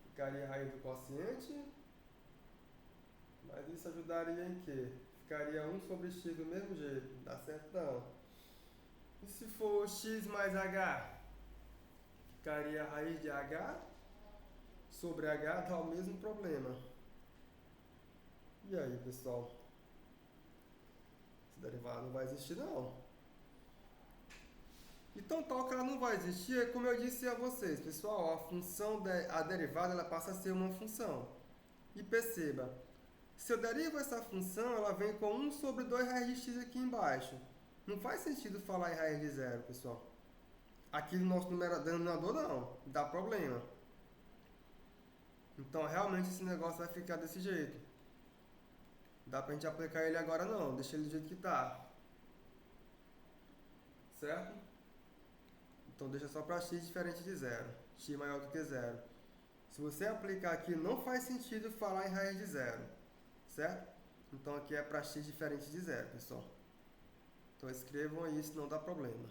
Ficaria a raiz do quociente. Mas isso ajudaria em quê? Ficaria 1 sobre x do mesmo jeito. Dá certo não. E se for x mais h? Ficaria a raiz de h sobre h, dá o mesmo problema. E aí, pessoal? Esse derivado não vai existir não. Então, tal que ela não vai existir, é como eu disse a vocês, pessoal, a derivada ela passa a ser uma função. E perceba, se eu derivo essa função, ela vem com 1 sobre 2 raiz de x aqui embaixo. Não faz sentido falar em raiz de zero, pessoal. Aqui no nosso denominador não, dá problema. Então, realmente esse negócio vai ficar desse jeito. Dá pra gente aplicar ele agora não, deixa ele do jeito que tá. Certo? Então deixa só para x diferente de zero, x maior do que zero. Se você aplicar aqui, não faz sentido falar em raiz de zero, certo? Então aqui é para x diferente de zero, pessoal. Então escrevam aí, senão dá problema.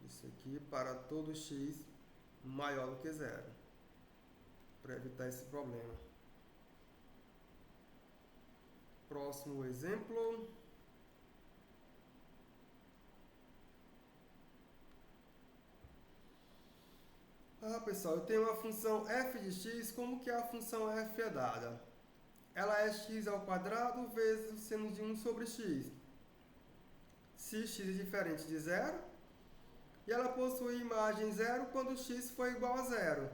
Isso aqui para todo x maior do que zero, para evitar esse problema. Próximo exemplo. Pessoal, eu tenho uma função f de x, como que a função f é dada? Ela é x ao quadrado vezes o seno de 1 sobre x. Se x é diferente de zero, e ela possui imagem zero quando x for igual a zero.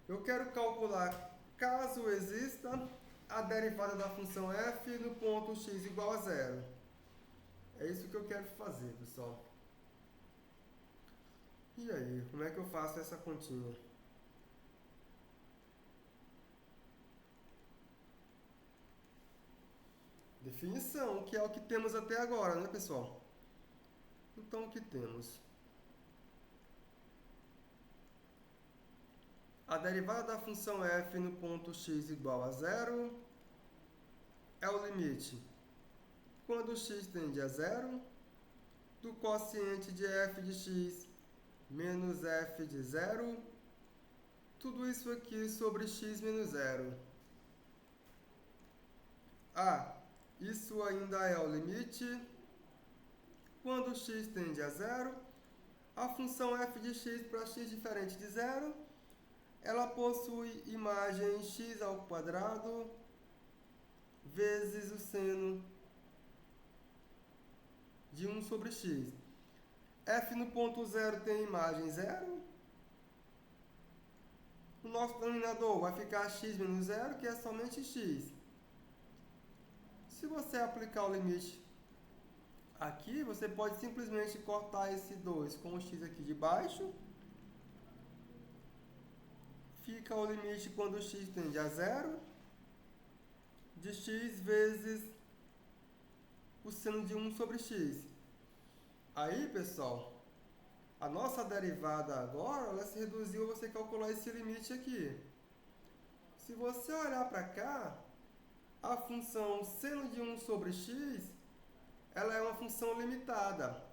Eu quero calcular, caso exista, a derivada da função f no ponto x igual a zero. É isso que eu quero fazer, pessoal. E aí, como é que eu faço essa continha? Definição, que é o que temos até agora, né, pessoal? Então, o que temos? A derivada da função f no ponto x igual a zero é o limite, quando x tende a zero, do quociente de f de x menos f de zero, tudo isso aqui sobre x menos zero. Isso ainda é o limite, quando x tende a zero, a função f de x para x diferente de zero, ela possui imagem x ao quadrado vezes o seno de 1 sobre x. F no ponto zero tem imagem zero. O nosso denominador vai ficar x menos zero, que é somente x. Se você aplicar o limite aqui, você pode simplesmente cortar esse 2 com o x aqui de baixo. Fica o limite quando x tende a zero, de x vezes o seno de 1 sobre x. Aí, pessoal, a nossa derivada agora, ela se reduziu a você calcular esse limite aqui. Se você olhar para cá, a função seno de 1 sobre x, ela é uma função limitada,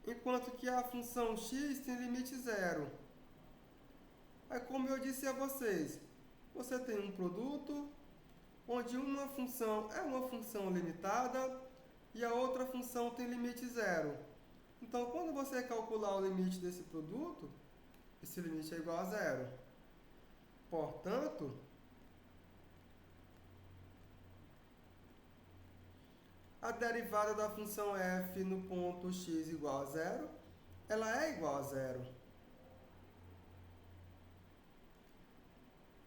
enquanto que a função x tem limite zero. Aí, como eu disse a vocês, você tem um produto onde uma função é uma função limitada e a outra função tem limite zero. Então, quando você calcular o limite desse produto, esse limite é igual a zero. Portanto, a derivada da função f no ponto x igual a zero, ela é igual a zero.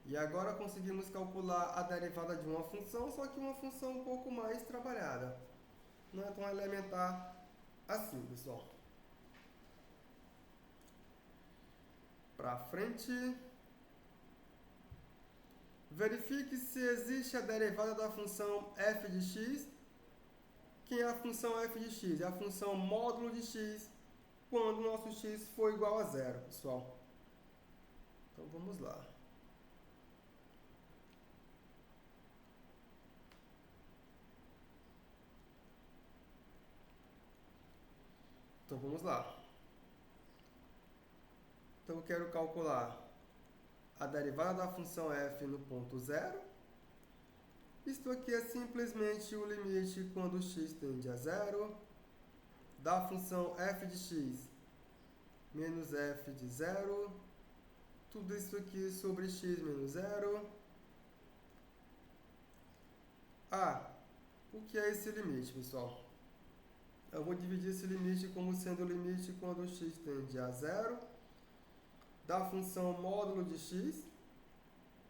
E agora conseguimos calcular a derivada de uma função, só que uma função um pouco mais trabalhada. Não é tão elementar assim, pessoal. Para frente. Verifique se existe a derivada da função f de x. Quem é a função f de x? É a função módulo de x quando o nosso x for igual a zero, pessoal. Então vamos lá. Então vamos lá. Então eu quero calcular a derivada da função f no ponto zero. Isto aqui é simplesmente o limite quando x tende a zero da função f de x menos f de zero. Tudo isso aqui sobre x menos zero. O que é esse limite, pessoal? Eu vou dividir esse limite como sendo o limite quando x tende a zero da função módulo de x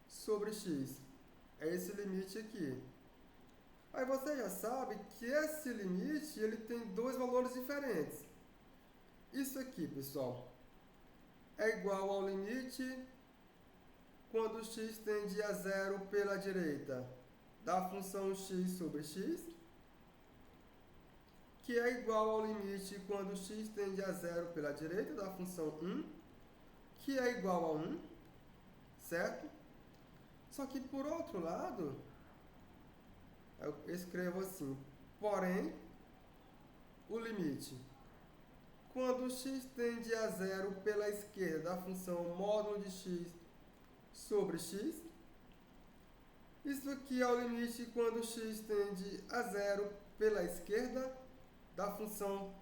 sobre x. É esse limite aqui. Aí você já sabe que esse limite ele tem dois valores diferentes. Isso aqui, pessoal, é igual ao limite quando x tende a zero pela direita da função x sobre x, que é igual ao limite quando x tende a zero pela direita da função 1, que é igual a 1, certo? Só que, por outro lado, eu escrevo assim, porém, o limite quando x tende a zero pela esquerda da função módulo de x sobre x, isso aqui é o limite quando x tende a zero pela esquerda da função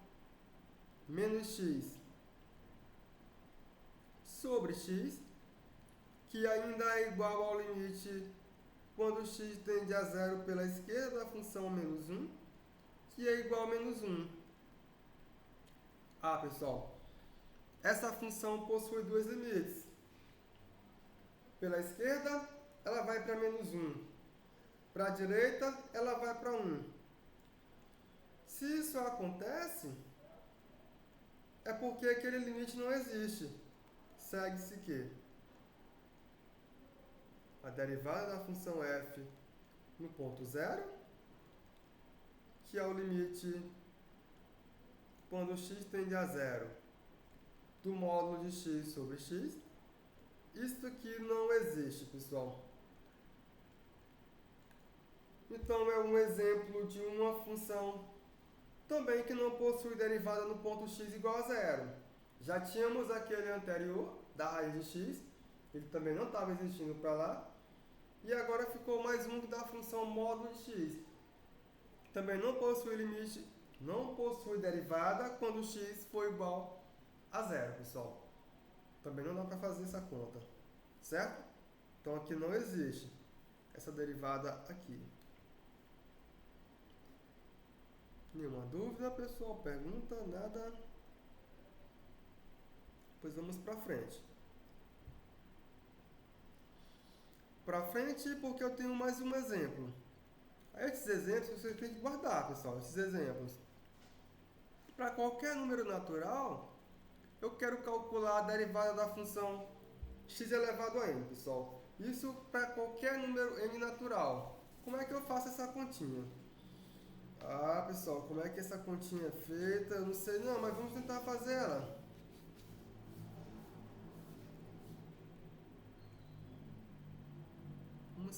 menos x sobre x, que ainda é igual ao limite quando x tende a zero pela esquerda da função menos 1, que é igual a menos 1. Pessoal, essa função possui dois limites. Pela esquerda, ela vai para menos 1. Para a direita, ela vai para 1. Se isso acontece, é porque aquele limite não existe. Segue-se que a derivada da função f no ponto zero, que é o limite quando x tende a zero do módulo de x sobre x, isso aqui não existe, pessoal. Então é um exemplo de uma função também que não possui derivada no ponto x igual a zero. Já tínhamos aquele anterior, da raiz de x, ele também não estava existindo para lá. E agora ficou mais um da função módulo de x. Também não possui limite, não possui derivada quando x for igual a zero, pessoal. Também não dá para fazer essa conta, certo? Então aqui não existe essa derivada aqui. Nenhuma dúvida, pessoal? Pergunta? Nada? Pois vamos para frente. Para frente porque eu tenho mais um exemplo. Esses exemplos vocês têm que guardar, pessoal, esses exemplos. Para qualquer número natural, eu quero calcular a derivada da função x elevado a n, pessoal. Isso para qualquer número n natural. Como é que eu faço essa continha? Pessoal, como é que essa continha é feita? Eu não sei não, mas vamos tentar fazer ela.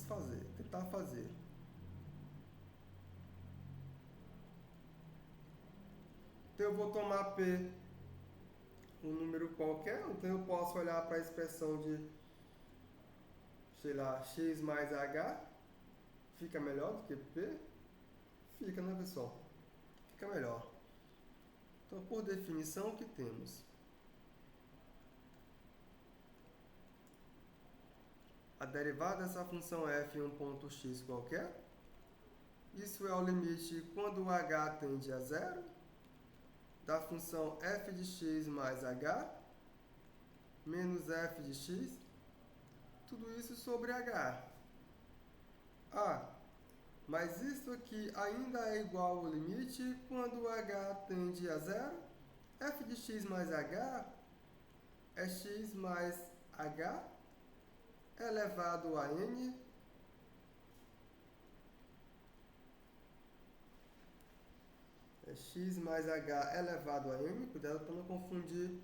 Vamos tentar fazer. Então eu vou tomar P um número qualquer, então eu posso olhar para a expressão de, sei lá, x mais h, fica melhor do que P? Fica, né, pessoal? Fica melhor. Então, por definição, o que temos? A derivada dessa função f em um ponto x qualquer. Isso é o limite quando o h tende a zero, da função f de x mais h, menos f de x, tudo isso sobre h. Mas isso aqui ainda é igual ao limite quando o h tende a zero. F de x mais h é x mais h elevado a n x mais h elevado a n, cuidado para não confundir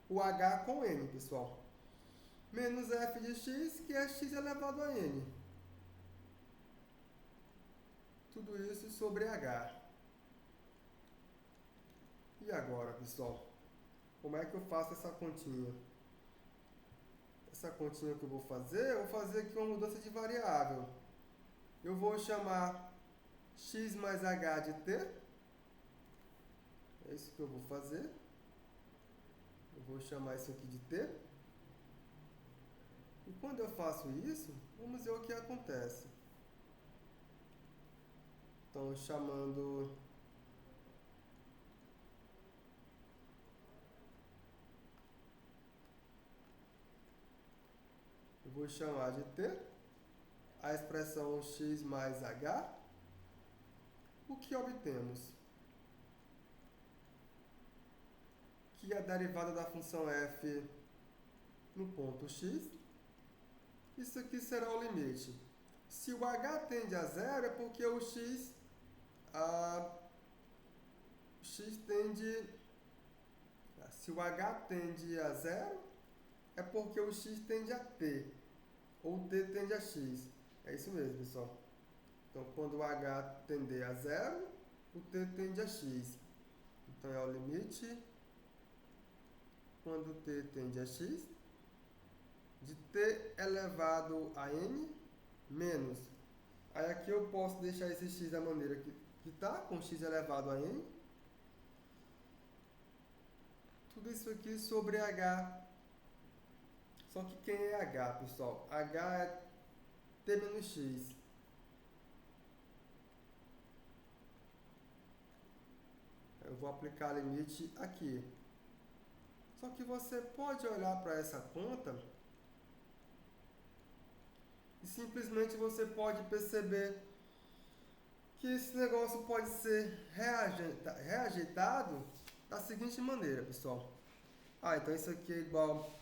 o h com n, pessoal. Menos f de x, que é x elevado a n. Tudo isso sobre h. E agora, pessoal? Como é que eu faço essa continha? Essa continha que eu vou fazer aqui uma mudança de variável. Eu vou chamar x mais h de t. É isso que eu vou fazer. Eu vou chamar isso aqui de t. E quando eu faço isso, vamos ver o que acontece. Então, chamando... Eu vou chamar de t a expressão x mais h. O que obtemos? Que a derivada da função f no ponto x, isso aqui será o limite. Se o h tende a zero, é porque o x tende... Se o h tende a zero, é porque o x tende a t, ou t tende a x. É isso mesmo, pessoal. Então, quando o h tender a zero, o t tende a x. Então, é o limite quando t tende a x, de t elevado a n, menos. Aí aqui eu posso deixar esse x da maneira que está, com x elevado a n. Tudo isso aqui sobre h. Só que quem é h, pessoal? h é t menos x. Eu vou aplicar limite aqui. Só que você pode olhar para essa conta e simplesmente você pode perceber que esse negócio pode ser reajeitado da seguinte maneira, pessoal. Então isso aqui é igual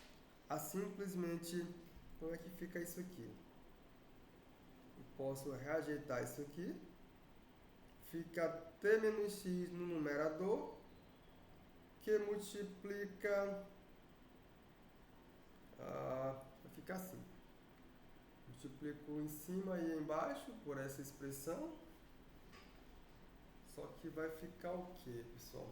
a simplesmente... Como é que fica isso aqui? Eu posso reajeitar isso aqui. Fica t menos x no numerador, que multiplica... vai ficar assim. Multiplico em cima e embaixo por essa expressão. Só que vai ficar o quê, pessoal?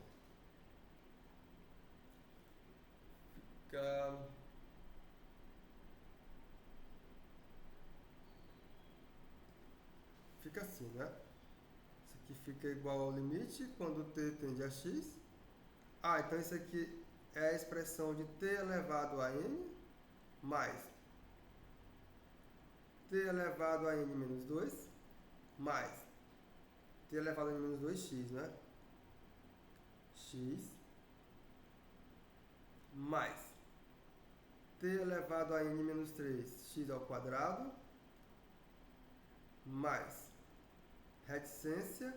Fica assim, né? Isso aqui fica igual ao limite quando t tende a x. Então isso aqui é a expressão de t elevado a n mais t elevado a n menos 2 mais t elevado a n menos 2x, né? X mais t elevado a n menos 3, x ao quadrado, mais reticência,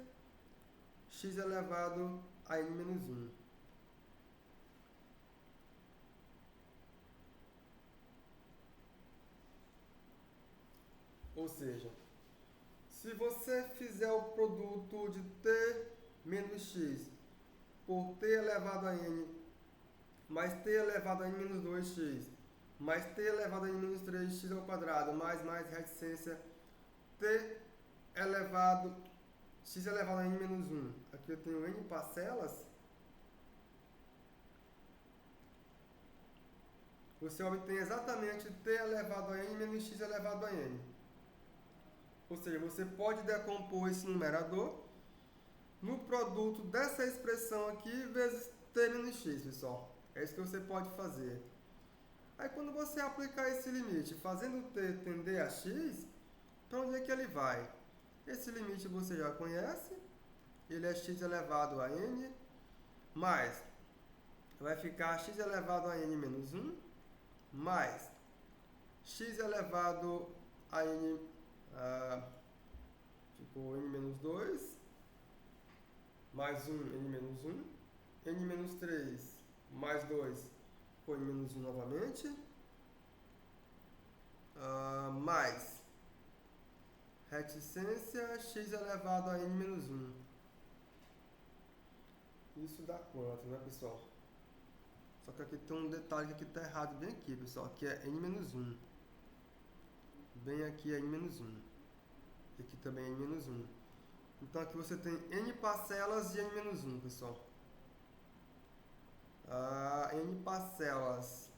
x elevado a n menos 1. Ou seja, se você fizer o produto de t menos x por t elevado a n mais t elevado a n menos 2x mais t elevado a n menos 3x ao quadrado mais reticência t elevado, x elevado a n menos 1. Aqui eu tenho n parcelas. Você obtém exatamente t elevado a n menos x elevado a n. Ou seja, você pode decompor esse numerador no produto dessa expressão aqui vezes t menos x, pessoal. É isso que você pode fazer. Aí quando você aplicar esse limite, fazendo t tender a x, para onde é que ele vai? Esse limite você já conhece. Ele é x elevado a n, mais vai ficar x elevado a n menos 1, mais x elevado a n, ficou n menos 2, mais 1, n menos 1, n menos 3, mais 2, ficou n menos 1 novamente, mais reticência x elevado a n menos 1. Isso dá quanto, né, pessoal? Só que aqui tem um detalhe que está errado bem aqui, pessoal, que é n menos 1. Bem aqui é n menos 1. E aqui também é n menos 1. Então aqui você tem n parcelas de n menos 1, pessoal. N parcelas.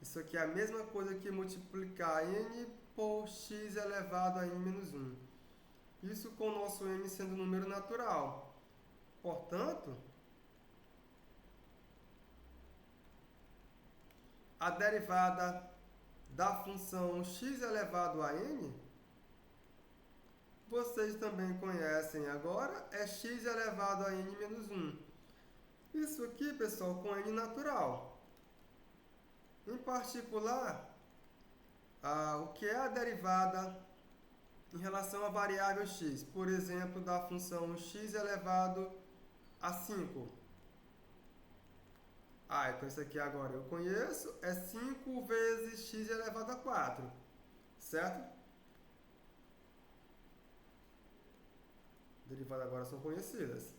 Isso aqui é a mesma coisa que multiplicar n por x elevado a n menos 1. Isso com o nosso n sendo número natural. Portanto, a derivada da função x elevado a n, vocês também conhecem agora, é x elevado a n menos 1. Isso aqui, pessoal, com n natural. Em particular, o que é a derivada em relação à variável x? Por exemplo, da função x elevado a 5. Então isso aqui agora eu conheço, é 5 vezes x elevado a 4, certo? Derivadas agora são conhecidas.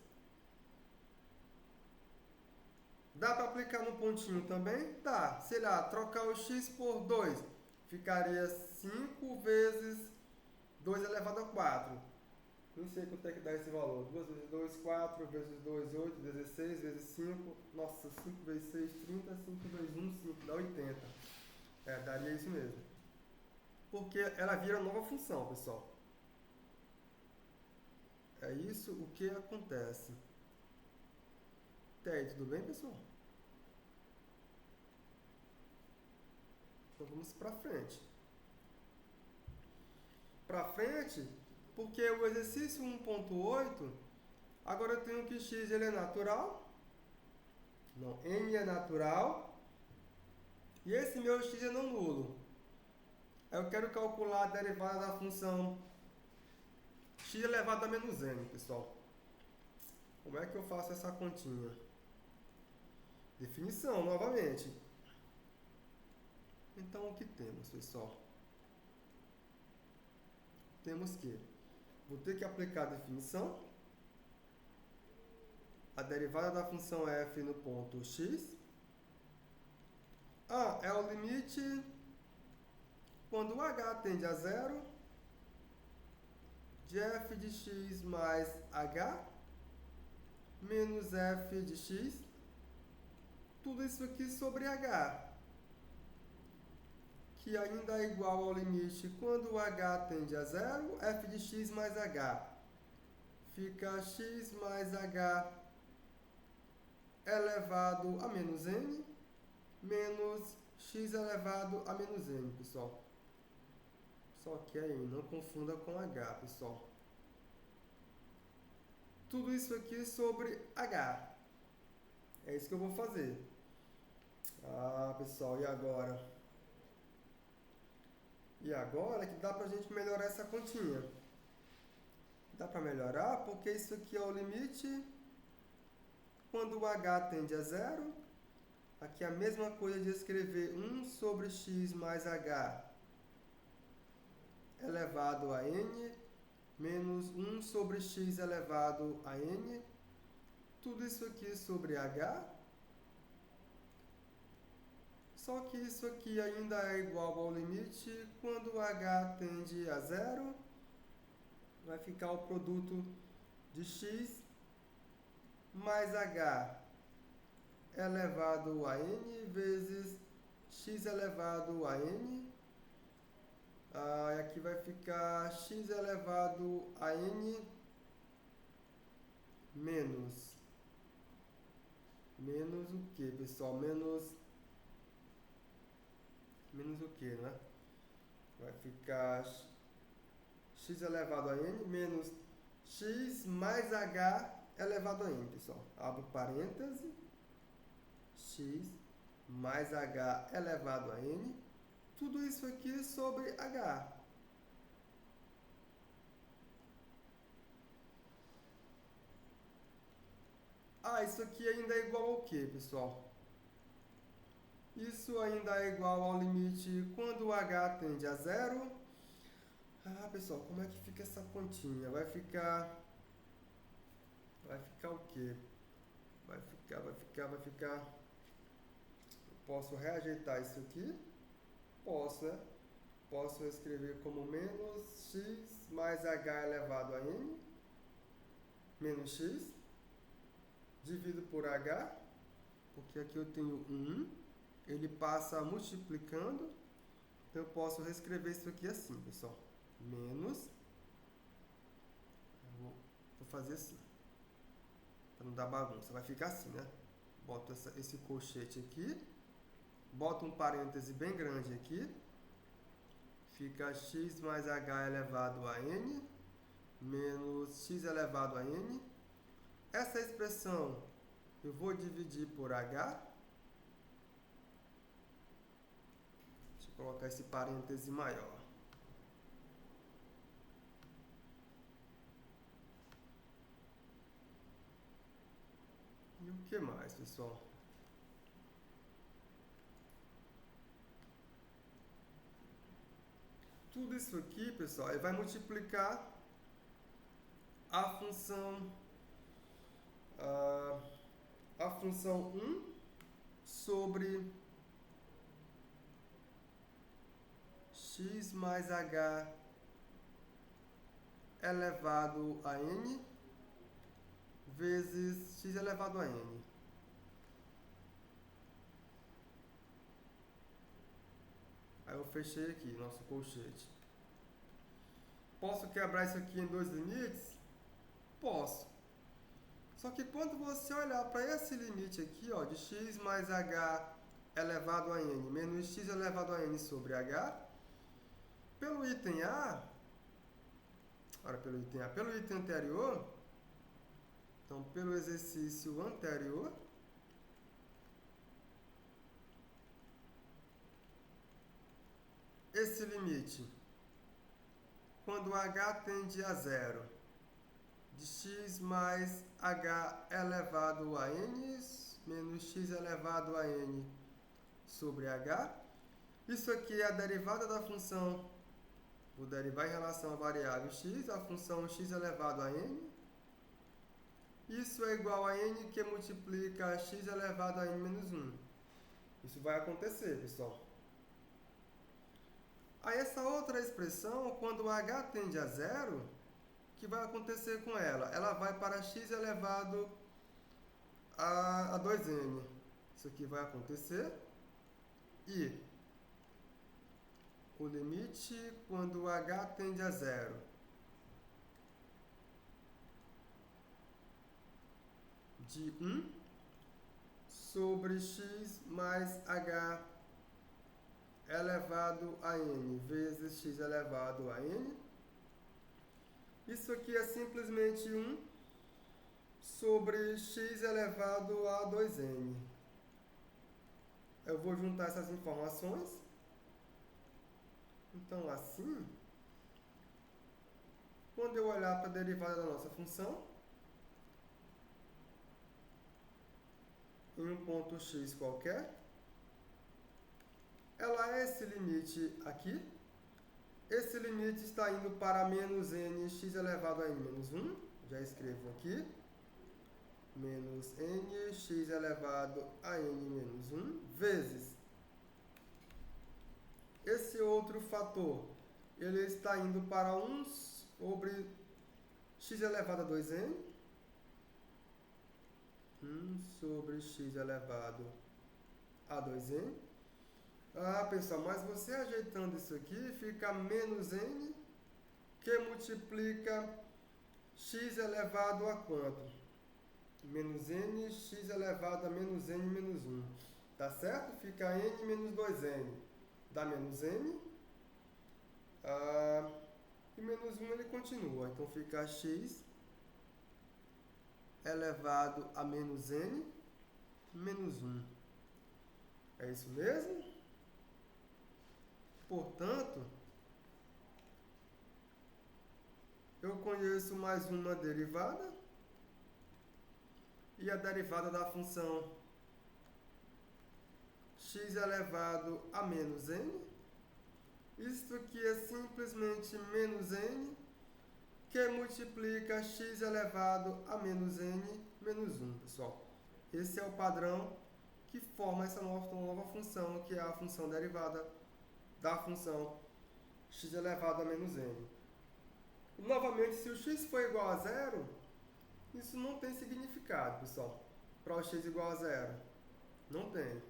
Dá para aplicar no pontinho também? Dá. Sei lá, trocar o x por 2, ficaria 5 vezes 2 elevado a 4. Não sei quanto é que dá esse valor. 2 vezes 2, 4, vezes 2, 8, 16, vezes 5. Nossa, 5 vezes 6, 30, 5 vezes 1, 5, dá 80. Daria isso mesmo. Porque ela vira nova função, pessoal. É isso o que acontece. Até aí, tudo bem, pessoal? Então vamos para frente. Para frente, porque o exercício 1.8, agora eu tenho que x ele é natural. Não, n é natural. E esse meu x é não nulo. Eu quero calcular a derivada da função x elevado a menos n, pessoal. Como é que eu faço essa continha? Definição, novamente. Então, o que temos, pessoal? Temos que, vou ter que aplicar a definição. A derivada da função f no ponto x. É o limite quando o h tende a 0 de f de x mais h menos f de x. Tudo isso aqui sobre h, que ainda é igual ao limite quando o h tende a 0, f de x mais h. Fica x mais h elevado a menos n, menos x elevado a menos n, pessoal. Só que aí, não confunda com h, pessoal. Tudo isso aqui sobre h. É isso que eu vou fazer. Pessoal, e agora? E agora que dá pra gente melhorar essa continha. Dá pra melhorar porque isso aqui é o limite quando o h tende a 0. Aqui é a mesma coisa de escrever 1 sobre x mais h elevado a n, menos 1 sobre x elevado a n. Tudo isso aqui sobre h Só que isso aqui ainda é igual ao limite quando h tende a zero, vai ficar o produto de x mais h elevado a n vezes x elevado a n. E aqui vai ficar x elevado a n menos o que, pessoal? Menos o que, né? Vai ficar x elevado a n menos x mais h elevado a n, pessoal. Abro parêntese, x mais h elevado a n. Tudo isso aqui sobre h. Isso aqui ainda é igual ao que, pessoal? Isso ainda é igual ao limite quando h tende a zero. Pessoal, como é que fica essa continha? Vai ficar o quê? Vai ficar... Eu posso reajeitar isso aqui? Posso, né? Posso escrever como menos x mais h elevado a n, menos x, divido por h, porque aqui eu tenho 1, ele passa multiplicando, então eu posso reescrever isso aqui assim, pessoal. Menos, vou fazer assim, para não dar bagunça, vai ficar assim, né? Boto esse colchete aqui, boto um parêntese bem grande aqui, fica x mais h elevado a n, menos x elevado a n. Essa expressão eu vou dividir por h. Deixa eu colocar esse parêntese maior. E o que mais, pessoal? Tudo isso aqui, pessoal, ele vai multiplicar a função 1 sobre x mais h elevado a n vezes x elevado a n. Aí eu fechei aqui nosso colchete. Posso quebrar isso aqui em dois limites? Posso. Só que quando você olhar para esse limite aqui, ó, de x mais h elevado a n menos x elevado a n sobre h, pelo item anterior, então pelo exercício anterior, esse limite, quando h tende a zero, de x mais h elevado a n menos x elevado a n sobre h. Isso aqui é a derivada da função, vou derivar em relação à variável x, a função x elevado a n. Isso é igual a n que multiplica x elevado a n menos 1. Isso vai acontecer, pessoal. Aí essa outra expressão, quando h tende a zero, o que vai acontecer com ela? Ela vai para x elevado a 2n. Isso aqui vai acontecer. E o limite quando h tende a zero de 1 sobre x mais h elevado a n vezes x elevado a n. Isso aqui é simplesmente 1 sobre x elevado a 2n. Eu vou juntar essas informações. Então, assim, quando eu olhar para a derivada da nossa função, em um ponto x qualquer, ela é esse limite aqui. Esse limite está indo para menos n x elevado a n menos 1. Já escrevo aqui. Menos n x elevado a n menos 1 vezes esse outro fator, ele está indo para 1 sobre x elevado a 2n. 1 sobre x elevado a 2n. Ah, pessoal, mas você ajeitando isso aqui, fica menos n, que multiplica x elevado a quanto? Menos n, x elevado a menos n menos 1. Tá certo? Fica n menos 2n. Dá menos n. E menos 1 ele continua. Então fica x elevado a menos n menos 1. É isso mesmo? Portanto, eu conheço mais uma derivada. E a derivada da função x elevado a menos n. Isto aqui é simplesmente menos n, que multiplica x elevado a menos n menos 1, pessoal. Esse é o padrão que forma essa nova função, que é a função derivada da função x elevado a menos n. Novamente, se o x for igual a zero, isso não tem significado, pessoal, para o x igual a zero. Não tem.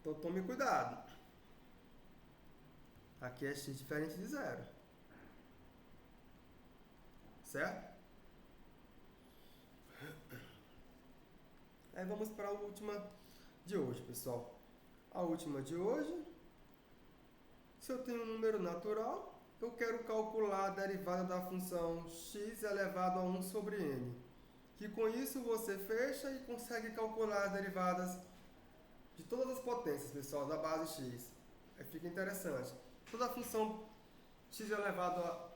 Então tome cuidado. Aqui é x diferente de zero. Certo? Aí vamos para a última de hoje, pessoal. A última de hoje, se eu tenho um número natural, eu quero calcular a derivada da função x elevado a 1 sobre n. Que com isso você fecha e consegue calcular as derivadas de todas as potências, pessoal, da base x. Aí fica interessante. Toda a função x elevado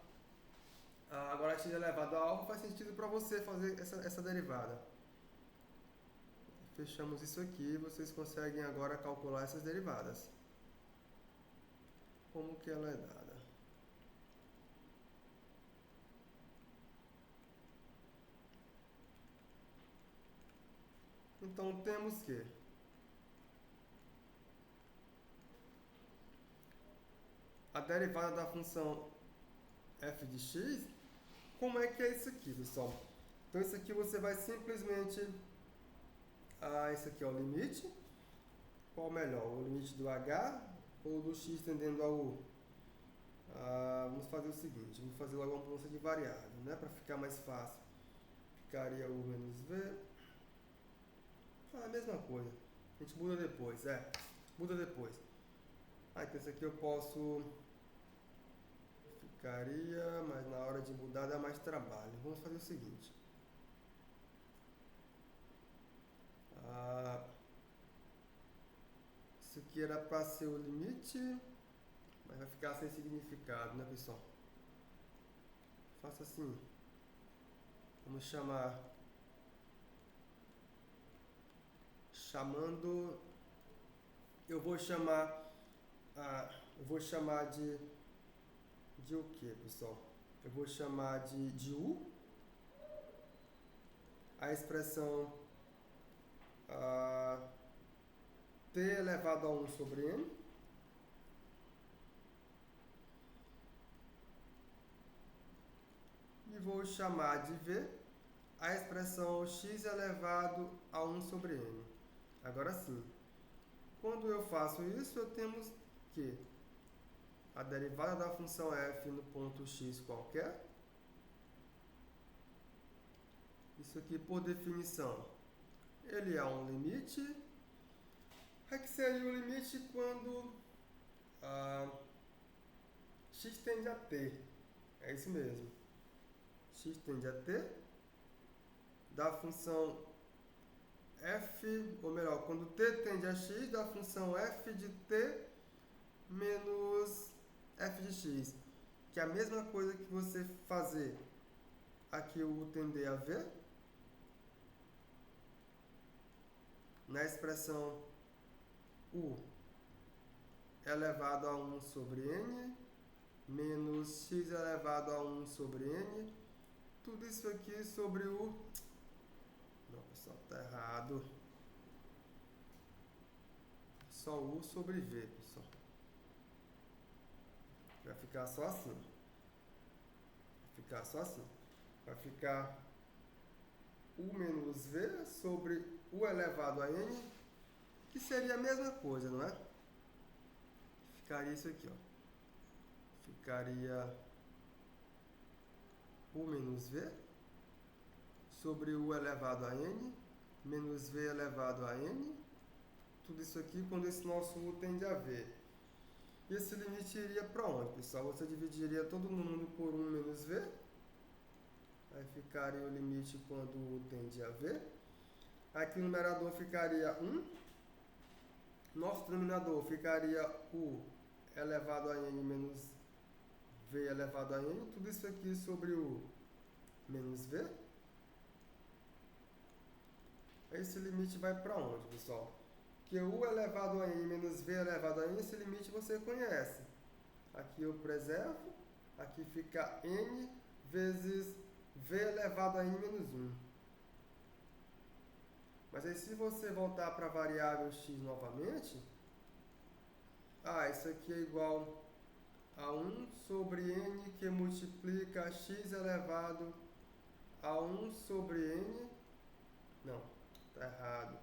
agora x elevado a algo faz sentido para você fazer essa derivada. Fechamos isso aqui, vocês conseguem agora calcular essas derivadas. Como que ela é dada? Então temos que a derivada da função f de x, como é que é isso aqui, pessoal? Então isso aqui você vai simplesmente, esse aqui é o limite, qual melhor, o limite do h ou do x tendendo ao u? Vamos fazer o seguinte, vamos fazer logo uma mudança de variável, né, para ficar mais fácil. Ficaria u menos v, a mesma coisa, a gente muda depois, muda depois. Então esse aqui eu posso, ficaria, mas na hora de mudar dá mais trabalho. Vamos fazer o seguinte. Isso aqui era para ser o limite, mas vai ficar sem significado, né, pessoal? Faça assim. Vamos chamando, eu vou chamar de o que, pessoal? Eu vou chamar de u, a expressão t elevado a 1 sobre n, e vou chamar de v, a expressão x elevado a 1 sobre n. Agora sim, quando eu faço isso, eu temos que a derivada da função f no ponto x qualquer, isso aqui por definição, ele é um limite, que seria o limite quando x tende a t, é isso mesmo, x tende a t, da função f, ou melhor, quando t tende a x, da função f de t menos f de x, que é a mesma coisa que você fazer aqui o u tender a v, na expressão u elevado a 1 sobre n, menos x elevado a 1 sobre n, tudo isso aqui sobre o... Não, pessoal, tá errado. Só u sobre v, pessoal. Vai ficar só assim. Vai ficar U menos V sobre U elevado a N, que seria a mesma coisa, não é? Ficaria isso aqui, ó. Ficaria U menos V sobre U elevado a N menos V elevado a N. Tudo isso aqui quando esse nosso U tende a V. E esse limite iria para onde, pessoal? Você dividiria todo mundo por 1 menos V. Aí ficaria o limite quando U tende a V. Aqui o numerador ficaria 1. Nosso denominador ficaria U elevado a N menos V elevado a N. Tudo isso aqui sobre U menos V. Esse limite vai para onde, pessoal? Porque U elevado a N menos V elevado a N, esse limite você conhece. Aqui eu preservo, aqui fica N vezes V elevado a N menos 1. Mas aí se você voltar para a variável x novamente, isso aqui é igual a 1 sobre N que multiplica x elevado a 1 sobre N, não, está errado,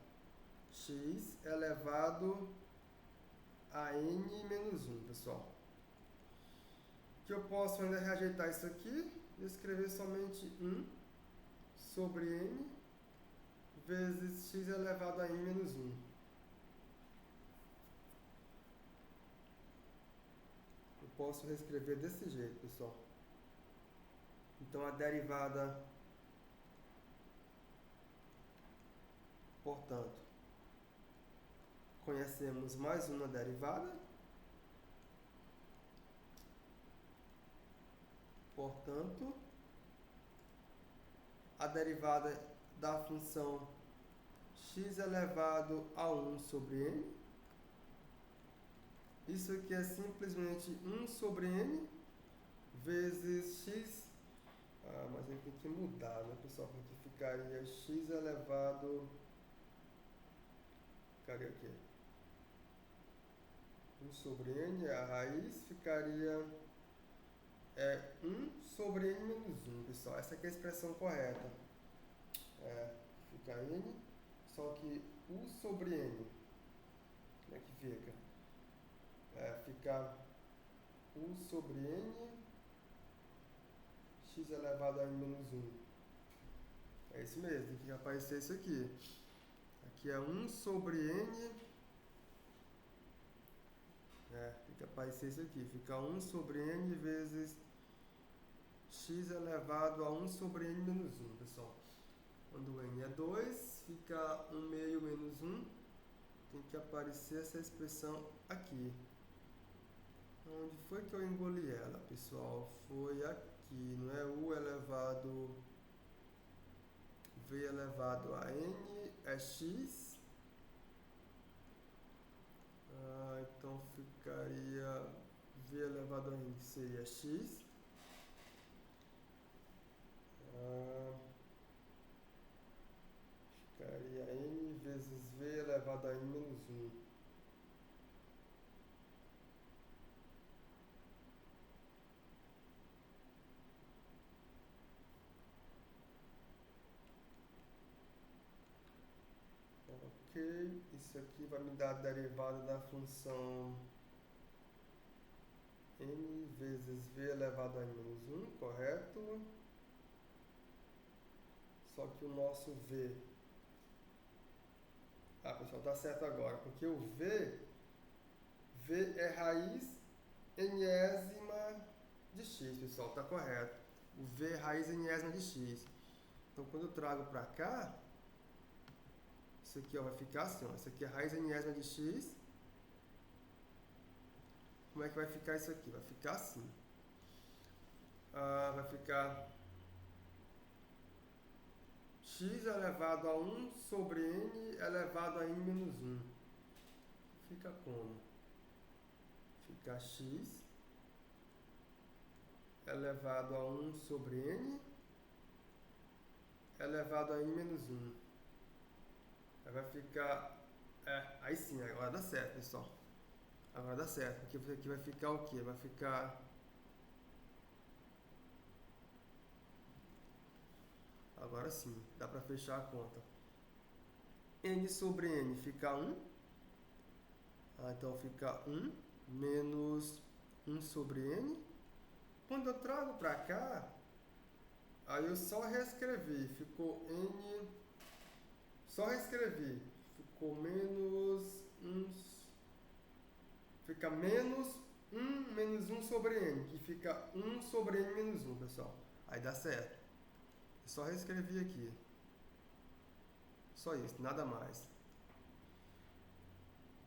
x elevado a N menos 1, pessoal. Que eu posso ainda rejeitar isso aqui e escrever somente 1 sobre N vezes x elevado a N menos 1. Eu posso reescrever desse jeito, pessoal. Então a derivada, portanto, conhecemos mais uma derivada. Portanto, a derivada da função x elevado a 1 sobre n. Isso aqui é simplesmente 1 sobre n vezes x. Mas aí tem que mudar, né, pessoal? Porque ficaria x elevado... Ficaria o quê? 1 sobre n é a raiz, ficaria 1 sobre n menos 1, pessoal. Essa aqui é a expressão correta. Fica n, só que u sobre n. Como é que fica? Fica u sobre n, x elevado a n menos 1. É isso mesmo, tem que aparecer isso aqui. Aqui é 1 sobre n. Tem que aparecer isso aqui. Fica 1 sobre n vezes x elevado a 1 sobre n menos 1, pessoal. Quando n é 2, fica 1 meio menos 1. Tem que aparecer essa expressão aqui. Onde foi que eu engoli ela, pessoal? Foi aqui, não é? U elevado... V elevado a n é x. Então ficaria V elevado a n, que seria x. Ficaria n vezes V elevado a n menos 1. Ok, isso aqui vai me dar a derivada da função n vezes V elevado a n menos 1, correto? Só que o nosso V... pessoal, tá certo agora, porque o V é raiz enésima de x, pessoal, tá correto. O V é raiz enésima de x. Então, quando eu trago para cá, isso aqui vai ficar assim, ó. Isso aqui é raiz enésima de x. Como é que vai ficar isso aqui? Vai ficar assim. Vai ficar x elevado a 1 sobre n elevado a n menos 1. Fica como? Fica x elevado a 1 sobre n elevado a n menos 1. Aí vai ficar... aí sim, agora dá certo, pessoal. Agora dá certo, porque aqui vai ficar o quê? Vai ficar Agora sim, dá para fechar a conta. N sobre N fica 1. Então fica 1 menos 1 sobre N. Quando eu trago para cá, aí eu só reescrevi. Ficou N. Só reescrevi. Ficou menos 1. Fica menos 1 sobre N. Que fica 1 sobre N menos 1, pessoal. Aí dá certo. Só reescrevi aqui. Só isso, nada mais.